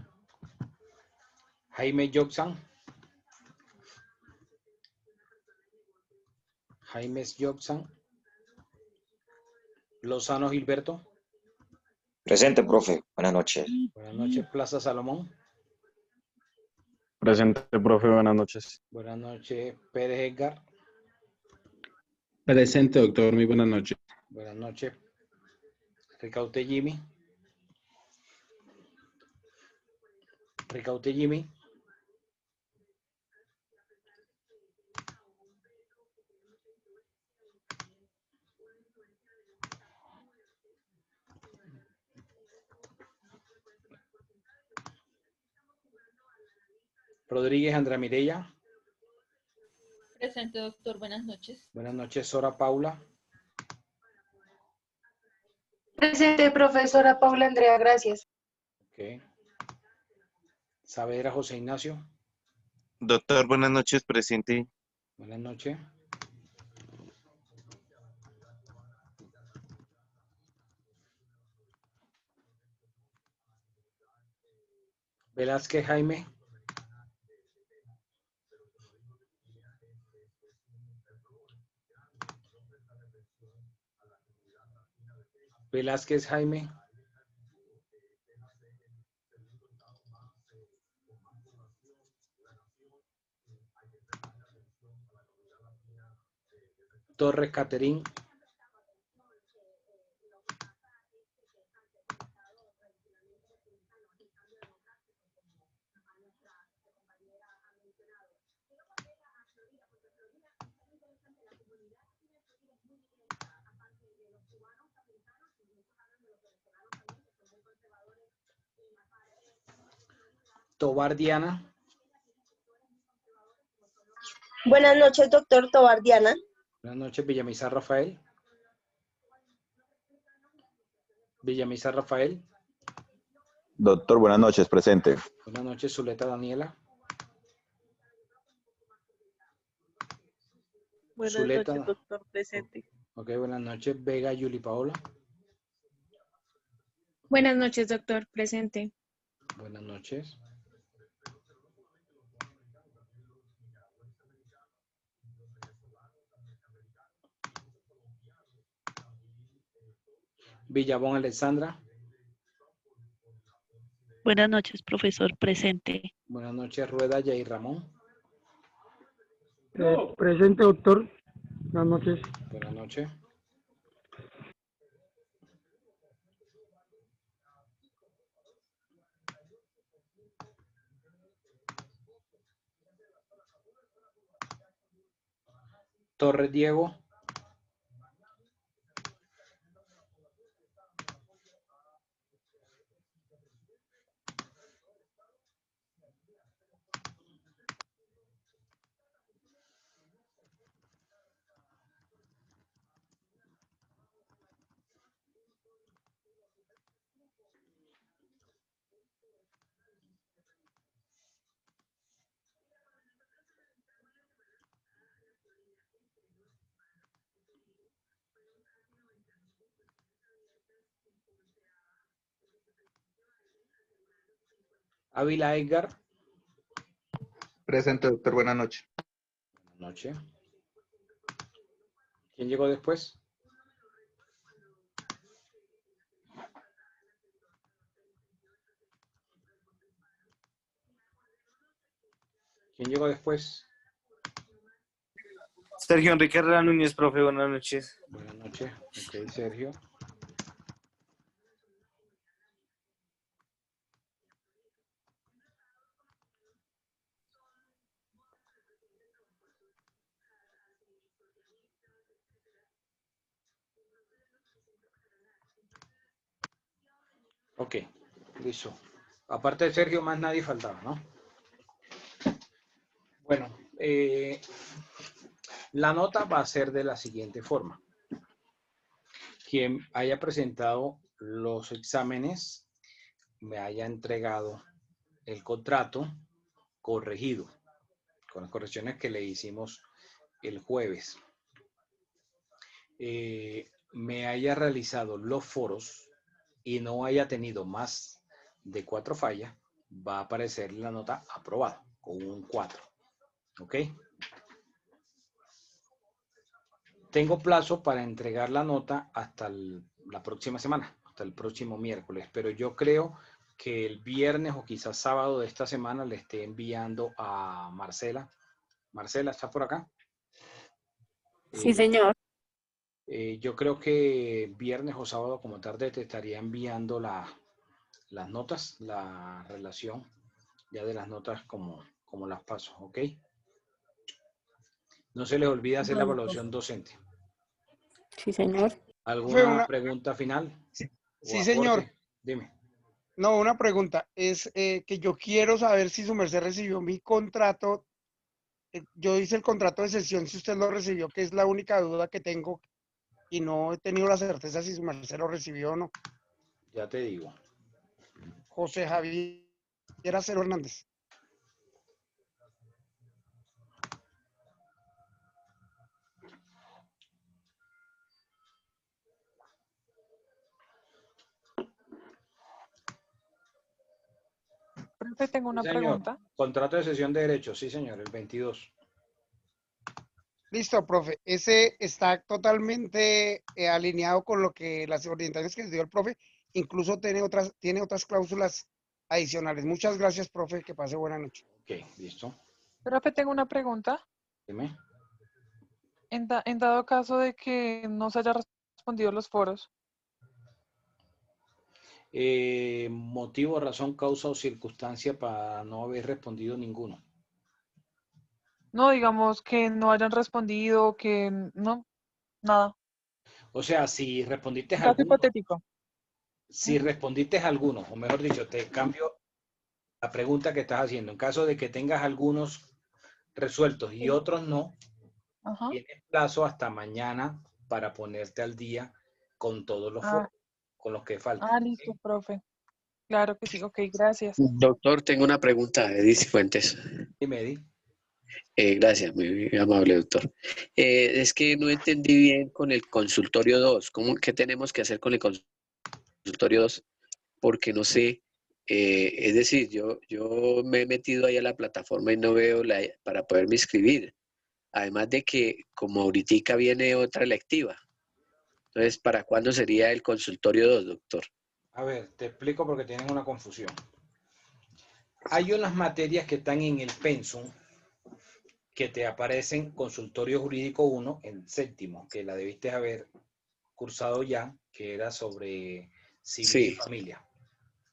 Jaime Jobsan. Jaime Jobsan. Lozano Gilberto. Presente, profe. Buenas noches. Buenas noches. Plaza Salomón. Presente, profe. Buenas noches. Buenas noches. Pérez Edgar. Presente, doctor. Muy buenas noches. Buenas noches. Ricaute Jimmy. Ricaute Jimmy. Rodríguez Andrea Mireya. Presente, doctor. Buenas noches. Buenas noches, Sora Paula. Presente, profesora Paula Andrea, gracias. Ok. Saavedra José Ignacio. Doctor, buenas noches, presente. Buenas noches. Velázquez Jaime. Velázquez Jaime. Torres Caterín. Tobar Diana. Buenas noches, doctor Tobar Diana. Buenas noches, Villamizar Rafael. Villamizar Rafael. Doctor, buenas noches, presente. Buenas noches, Zuleta Daniela. Buenas Zuleta. noches, doctor, presente. Ok, buenas noches, Vega Yuli Paola. Buenas noches, doctor, presente. Buenas noches. Villabón Alexandra. Buenas noches, profesor, presente. Buenas noches, Rueda Yair Ramón. Presente, doctor. Buenas noches. Buenas noches. Torres Diego. Ávila Edgar. Presente, doctor. Buenas noches. Buenas noches. ¿Quién llegó después? ¿Quién llegó después? Sergio Enrique Herrera Núñez, profe. Buenas noches. Buenas noches. Ok, Sergio. Ok, listo. Aparte de Sergio, más nadie faltaba, ¿no? Bueno, la nota va a ser de la siguiente forma. Quien haya presentado los exámenes, me haya entregado el contrato corregido, con las correcciones que le hicimos el jueves. me haya realizado los foros y no haya tenido más de 4 fallas, va a aparecer la nota aprobada con un 4. ¿Ok? Tengo plazo para entregar la nota hasta la próxima semana, hasta el próximo miércoles, pero yo creo que el viernes o quizás sábado de esta semana le esté enviando a Marcela. Marcela, ¿estás por acá? Sí, señor. Yo creo que viernes o sábado como tarde te estaría enviando las notas, la relación ya de las notas como las paso, ¿ok? No se les olvide hacer la evaluación docente. Sí, señor. ¿Alguna pregunta final? Sí, señor. Dime. No, una pregunta. Es que yo quiero saber si su merced recibió mi contrato. Yo hice el contrato de sesión, si usted lo recibió, que es la única duda que tengo y no he tenido la certeza si su merced lo recibió o no. Ya te digo. José Javier Acero Hernández. Profe, tengo una Sí, señor. pregunta. Contrato de cesión de derechos, sí, señor, el 22. Listo, profe. Ese está totalmente alineado con lo que las orientaciones que les dio el profe. Incluso tiene otras cláusulas adicionales. Muchas gracias, profe. Que pase buena noche. Ok, listo. Profe, tengo una pregunta. Dime. En dado caso de que no se haya respondido los foros. Motivo, razón, causa o circunstancia para no haber respondido ninguno. No, digamos que no hayan respondido, que no, nada. O sea, si respondiste Caso alguno, hipotético. si respondiste alguno, o mejor dicho, te cambio la pregunta que estás haciendo. En caso de que tengas algunos resueltos y otros no, Ajá. tienes plazo hasta mañana para ponerte al día con todos los foros, con los que faltan. Listo, profe. Claro que sí, ok, gracias. Doctor, tengo una pregunta, Edith Fuentes. Dime, Edith. Gracias, muy amable, doctor. Es que no entendí bien con el consultorio 2. ¿Qué tenemos que hacer con el consultorio 2? Porque no sé, es decir, yo me he metido ahí a la plataforma y no veo para poderme inscribir. Además de que como ahorita viene otra electiva. Entonces, ¿para cuándo sería el consultorio 2, doctor? A ver, te explico porque tienen una confusión. Hay unas materias que están en el pensum que te aparecen consultorio jurídico 1 en séptimo, que la debiste haber cursado ya, que era sobre civil y familia.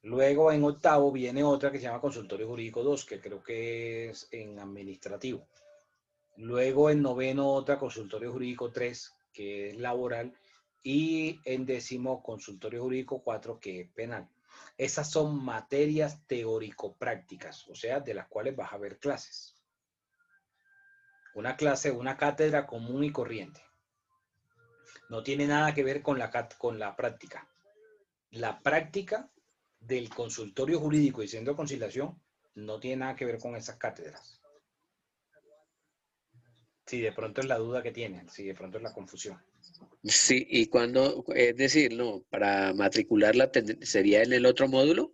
Luego en octavo viene otra que se llama consultorio jurídico 2, que creo que es en administrativo. Luego en noveno otra consultorio jurídico 3, que es laboral. Y en décimo consultorio jurídico 4, que es penal. Esas son materias teórico-prácticas, o sea, de las cuales vas a ver clases. Una clase, una cátedra común y corriente. No tiene nada que ver con la práctica. La práctica del consultorio jurídico y centro de conciliación no tiene nada que ver con esas cátedras. Si de pronto es la duda que tienen, si de pronto es la confusión. Sí, y cuando, es decir, no, para matricularla sería en el otro módulo.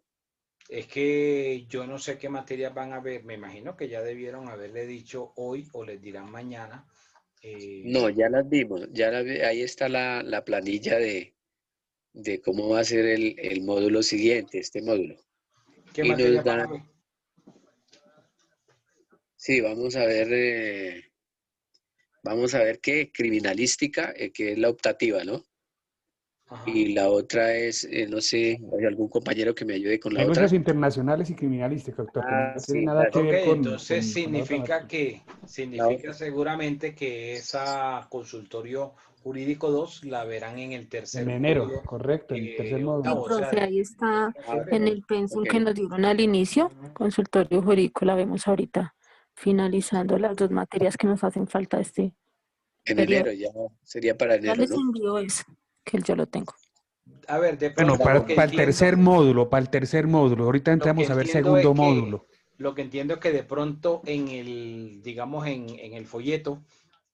Es que yo no sé qué materias van a ver. Me imagino que ya debieron haberle dicho hoy o les dirán mañana. No, ya las vimos. Ahí está la planilla de cómo va a ser el módulo siguiente, este módulo. ¿Qué materias van a ver? Sí, vamos a ver qué criminalística, que es la optativa, ¿no? Ajá. Y la otra es, no sé, hay algún compañero que me ayude con la otra. Negocios internacionales y criminalística, doctor. No tiene nada que ver con... Entonces significa seguramente que esa consultorio jurídico 2 la verán en el tercer módulo. En enero, módulo, correcto, en el tercer módulo. Sí, profe, ahí está en el pensum que nos dieron al inicio, consultorio jurídico, la vemos ahorita, finalizando las 2 materias que nos hacen falta este periodo. Enero, ya sería para enero, ya les envío eso, que yo lo tengo. A ver, bueno, para el tercer módulo, ahorita entramos a ver segundo módulo. Lo que entiendo es que de pronto en el folleto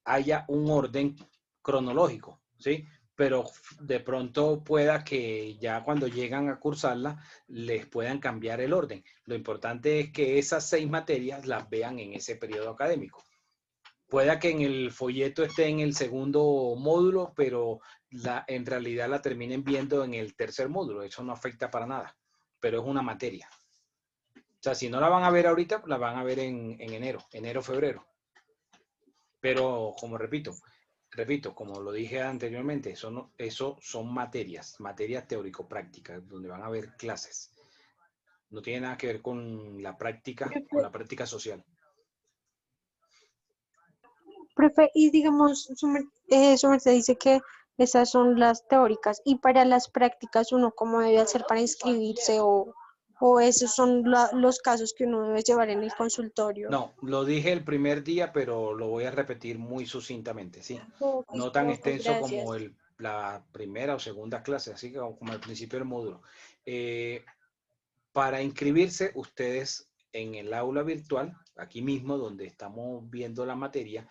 haya un orden cronológico. ¿sí? Pero de pronto pueda que ya cuando llegan a cursarla les puedan cambiar el orden. Lo importante es que esas 6 materias las vean en ese periodo académico. Pueda que en el folleto esté en el segundo módulo, pero en realidad la terminen viendo en el tercer módulo. Eso no afecta para nada, pero es una materia. O sea, si no la van a ver ahorita, la van a ver en enero, febrero. Pero, como repito, como lo dije anteriormente, eso son materias teórico-prácticas, donde van a haber clases. No tiene nada que ver con la práctica social. Profe, y digamos, su merced dice que esas son las teóricas, y para las prácticas, ¿uno cómo debe hacer para inscribirse o esos son los casos que uno debe llevar en el consultorio? No, lo dije el primer día, pero lo voy a repetir muy sucintamente, ¿sí? No tan extenso como la primera o segunda clase, así que como al principio del módulo. Para inscribirse, ustedes en el aula virtual, aquí mismo donde estamos viendo la materia,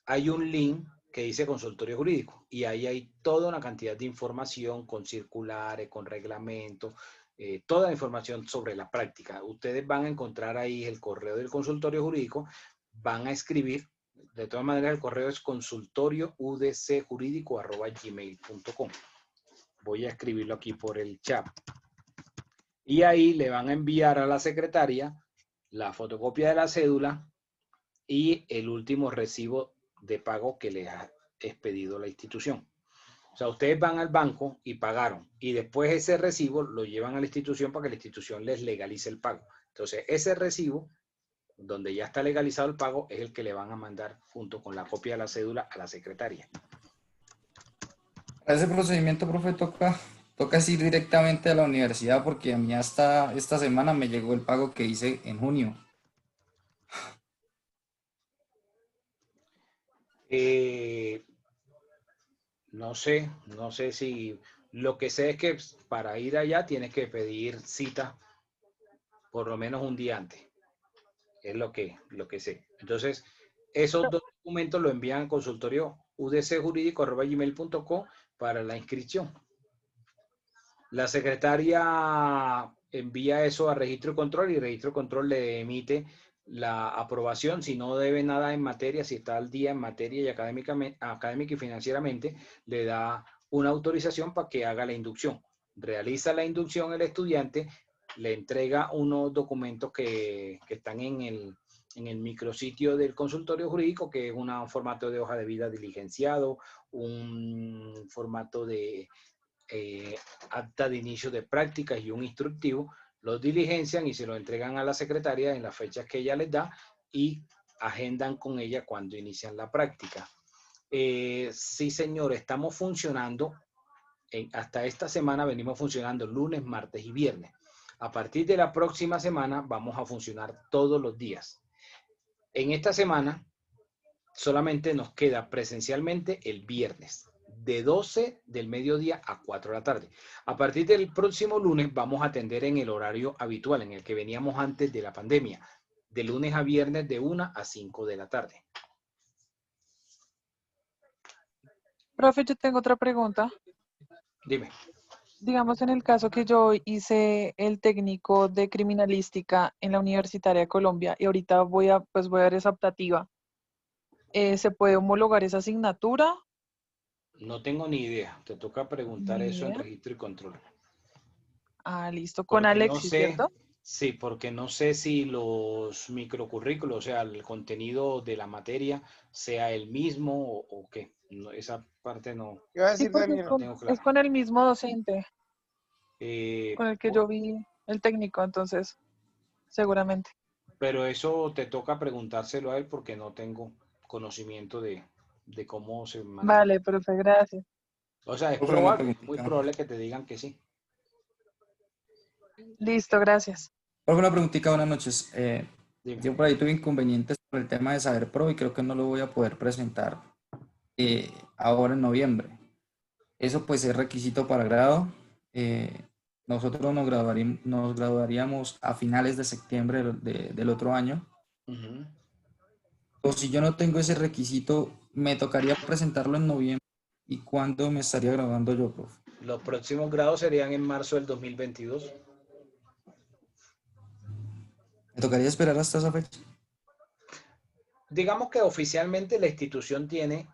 hay un link que dice consultorio jurídico y ahí hay toda una cantidad de información con circulares, con reglamentos, toda la información sobre la práctica. Ustedes van a encontrar ahí el correo del consultorio jurídico, van a escribir, de todas maneras el correo es consultorioudcjurídico@gmail.com. Voy a escribirlo aquí por el chat. Y ahí le van a enviar a la secretaria la fotocopia de la cédula y el último recibo de pago que les ha expedido la institución. O sea, ustedes van al banco y pagaron, y después ese recibo lo llevan a la institución para que la institución les legalice el pago. Entonces, ese recibo, donde ya está legalizado el pago, es el que le van a mandar junto con la copia de la cédula a la secretaria. Para ese procedimiento, profe, toca ir directamente a la universidad, porque a mí hasta esta semana me llegó el pago que hice en junio. No sé si... Lo que sé es que para ir allá tienes que pedir cita por lo menos un día antes. Es lo que sé. Entonces, esos dos documentos lo envían al consultorio udcjurídico@gmail.com para la inscripción. La secretaria envía eso a registro y control, y registro y control le emite la aprobación si no debe nada en materia, si está al día en materia y académica y financieramente, le da una autorización para que haga la inducción. Realiza la inducción el estudiante, le entrega unos documentos que están en el micrositio del consultorio jurídico, que es un formato de hoja de vida diligenciado, un formato de acta de inicio de prácticas y un instructivo. Los diligencian y se lo entregan a la secretaria en las fechas que ella les da y agendan con ella cuando inician la práctica. Sí, señor, estamos funcionando, hasta esta semana venimos funcionando lunes, martes y viernes. A partir de la próxima semana vamos a funcionar todos los días. En esta semana solamente nos queda presencialmente el viernes, de 12 del mediodía a 4 de la tarde. A partir del próximo lunes vamos a atender en el horario habitual, en el que veníamos antes de la pandemia, de lunes a viernes de 1 a 5 de la tarde. Profe, yo tengo otra pregunta. Dime. Digamos, en el caso que yo hice el técnico de criminalística en la Universitaria de Colombia y ahorita voy a ver esa optativa, ¿se puede homologar esa asignatura? No tengo ni idea. Te toca preguntar eso en registro y control. Ah, listo. Con Porque Alexis, no sé, ¿cierto? Sí, porque no sé si los microcurrículos, o sea, el contenido de la materia, sea el mismo o qué. No, esa parte no. Iba a Sí, decir porque también. es con el mismo docente con el que yo vi el técnico, entonces, seguramente. Pero eso te toca preguntárselo a él porque no tengo conocimiento de cómo se maneja. Vale, profe, gracias. O sea, es probable, muy probable que te digan que sí. Listo, gracias. Profe, una preguntita, buenas noches. Yo por ahí tuve inconvenientes por el tema de Saber Pro y creo que no lo voy a poder presentar ahora en noviembre. Eso pues es requisito para grado. Nosotros nos graduaríamos a finales de septiembre del otro año. O si yo no tengo ese requisito, me tocaría presentarlo en noviembre ¿Y cuándo me estaría graduando yo, profe? Los próximos grados serían en marzo del 2022. ¿Me tocaría esperar hasta esa fecha? Digamos que oficialmente la institución tiene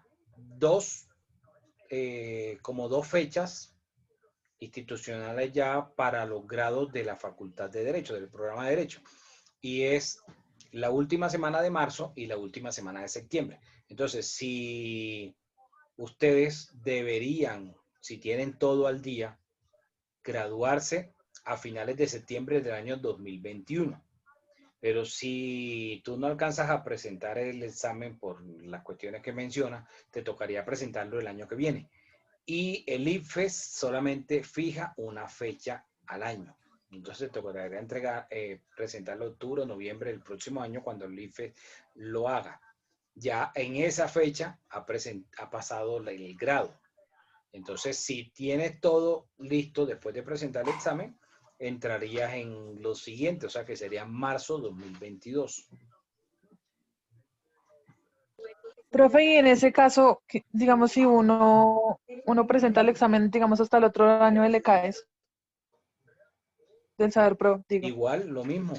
como dos fechas institucionales ya para los grados de la Facultad de Derecho, del programa de Derecho. Y es la última semana de marzo y la última semana de septiembre. Entonces, si ustedes deberían, si tienen todo al día, graduarse a finales de septiembre del año 2021. Pero si tú no alcanzas a presentar el examen por las cuestiones que menciona, te tocaría presentarlo el año que viene. Y el IFES solamente fija una fecha al año. Entonces te podría presentarlo en octubre o noviembre del próximo año cuando el IFES lo haga. Ya en esa fecha ha pasado el grado. Entonces, si tienes todo listo después de presentar el examen, entrarías en lo siguiente, o sea que sería marzo 2022. Profe, y en ese caso, digamos, si uno presenta el examen, digamos, hasta el otro año del ECAES, del Saber Pro, digo. Igual, lo mismo.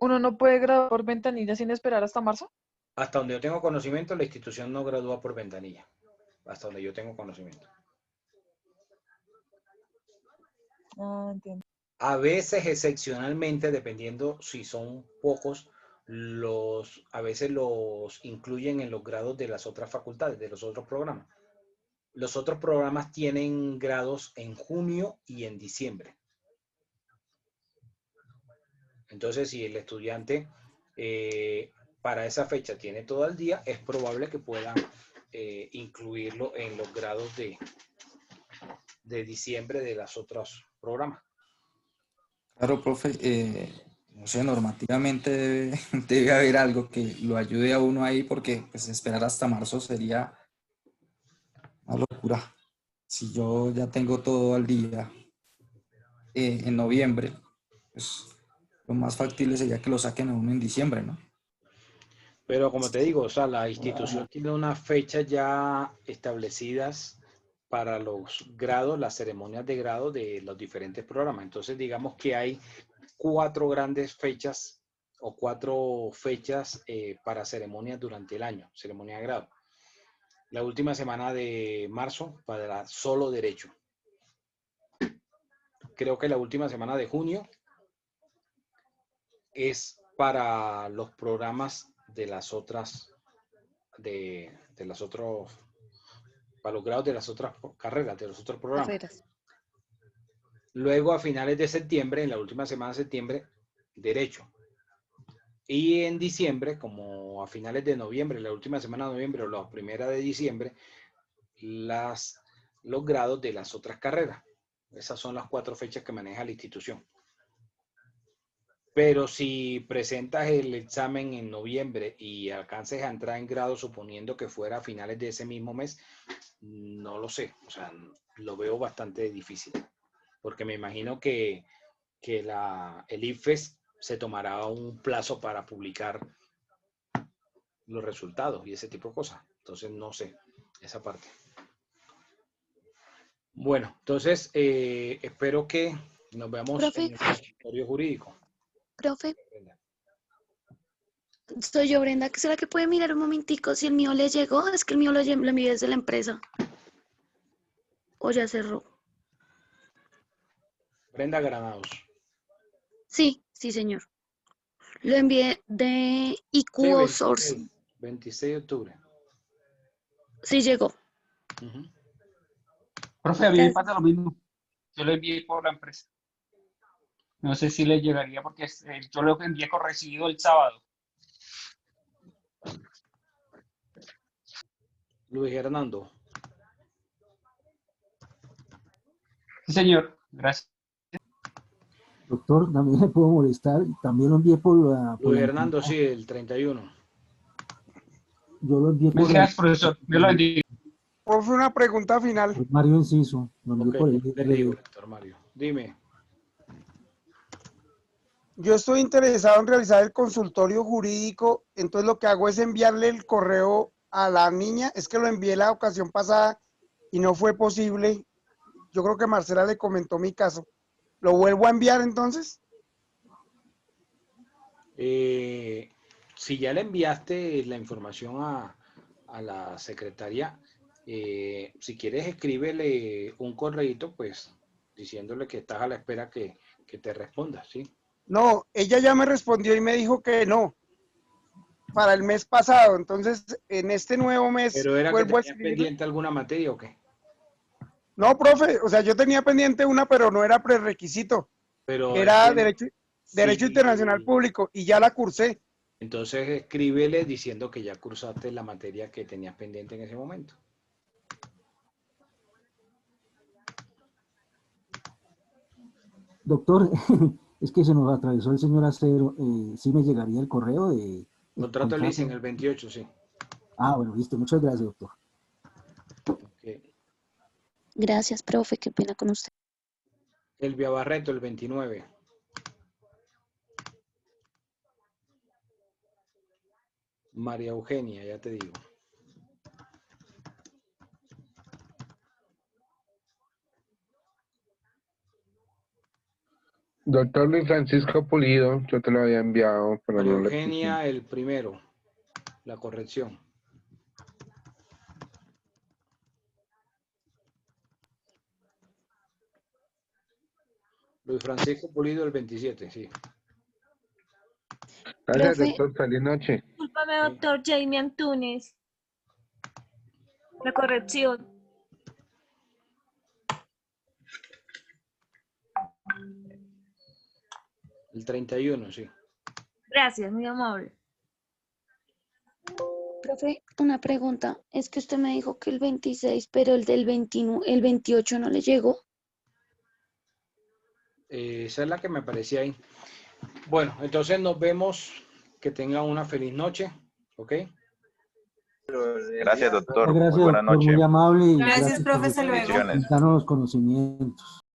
¿Uno no puede graduar por ventanilla sin esperar hasta marzo? Hasta donde yo tengo conocimiento, la institución no gradúa por ventanilla. Hasta donde yo tengo conocimiento. Ah, entiendo. A veces, excepcionalmente, dependiendo si son pocos, a veces los incluyen en los grados de las otras facultades, de los otros programas. Los otros programas tienen grados en junio y en diciembre. Entonces, si el estudiante para esa fecha tiene todo el día, es probable que puedan incluirlo en los grados de diciembre de los otros programas. Claro, profe, no sé, normativamente debe haber algo que lo ayude a uno ahí, porque pues esperar hasta marzo sería una locura. Si yo ya tengo todo al día en noviembre, pues lo más factible sería que lo saquen a uno en diciembre, ¿no? Pero como te digo, o sea, la institución tiene unas fechas ya establecidas para los grados, las ceremonias de grado de los diferentes programas. Entonces, digamos que hay 4 grandes fechas o 4 fechas para ceremonias durante el año, ceremonia de grado. La última semana de marzo para solo derecho. Creo que la última semana de junio es para los programas de las otras, para los grados de las otras carreras, de los otros programas. Luego, a finales de septiembre, en la última semana de septiembre, derecho. Y en diciembre, como a finales de noviembre, la última semana de noviembre o la primera de diciembre, los grados de las otras carreras. Esas son las 4 fechas que maneja la institución. Pero si presentas el examen en noviembre y alcances a entrar en grado suponiendo que fuera a finales de ese mismo mes, no lo sé. O sea, lo veo bastante difícil. Porque me imagino que el IFES se tomará un plazo para publicar los resultados y ese tipo de cosas. Entonces, no sé esa parte. Bueno, entonces, espero que nos veamos Profe. en el consultorio jurídico. Profe. Soy yo, Brenda. ¿Será que puede mirar un momentico si el mío le llegó? Es que el mío lo envié desde la empresa. O ya cerró. Brenda Granados. Sí, sí, señor. Lo envié de IQ Source. 26 de octubre. Sí llegó. Profe, a mí me pasa lo mismo. Yo lo envié por la empresa. No sé si le llegaría porque yo lo envié con recibido el sábado. Luis Hernando. Sí, señor. Gracias. Doctor, también le puedo molestar. También lo envié por la... Luis Hernando, sí, el 31. Yo lo envié por... Gracias, profesor. Yo lo bendiga. Profe, una pregunta final. Mario Enciso. Lo envié por el... Doctor Mario. Dime. Yo estoy interesado en realizar el consultorio jurídico, entonces lo que hago es enviarle el correo a la niña, es que lo envié la ocasión pasada y no fue posible. Yo creo que Marcela le comentó mi caso. ¿Lo vuelvo a enviar entonces? Si ya le enviaste la información a la secretaria, si quieres escríbele un correíto, pues diciéndole que estás a la espera que te responda, ¿sí? No, ella ya me respondió y me dijo que no, para el mes pasado. Entonces, en este nuevo mes ¿Pero era que vuelvo a tenías escribir. pendiente alguna materia o qué? No, profe, o sea, yo tenía pendiente una, pero no era prerequisito. Pero Era es que Derecho sí, Internacional Público y ya la cursé. entonces escríbele diciendo que ya cursaste la materia que tenías pendiente en ese momento. Doctor, es que se nos atravesó el señor Acero. ¿Sí me llegaría el correo de el Contrato de leasing el 28, sí. Ah, bueno, listo. Muchas gracias, doctor. Gracias, profe, qué pena con usted. Elvia Barreto el 29. María Eugenia, ya te digo. Doctor Luis Francisco Pulido, yo te lo había enviado, pero María no le Eugenia el primero, la corrección. Luis Francisco Pulido el 27, sí. Gracias, Profe. doctor. Feliz noche. Discúlpame, doctor Jamie Antunes. La corrección. El 31, sí. Gracias, muy amable. Profe, una pregunta. Es que usted me dijo que el 26, pero el del 21, el 28 no le llegó. Esa es la que me aparecía ahí. Bueno, entonces nos vemos. Que tengan una feliz noche. ¿Ok? Gracias, doctor. Gracias, Muy buena doctor, noche. muy amable. Y Gracias, profe, por hasta luego. Bendiciones. darnos los conocimientos.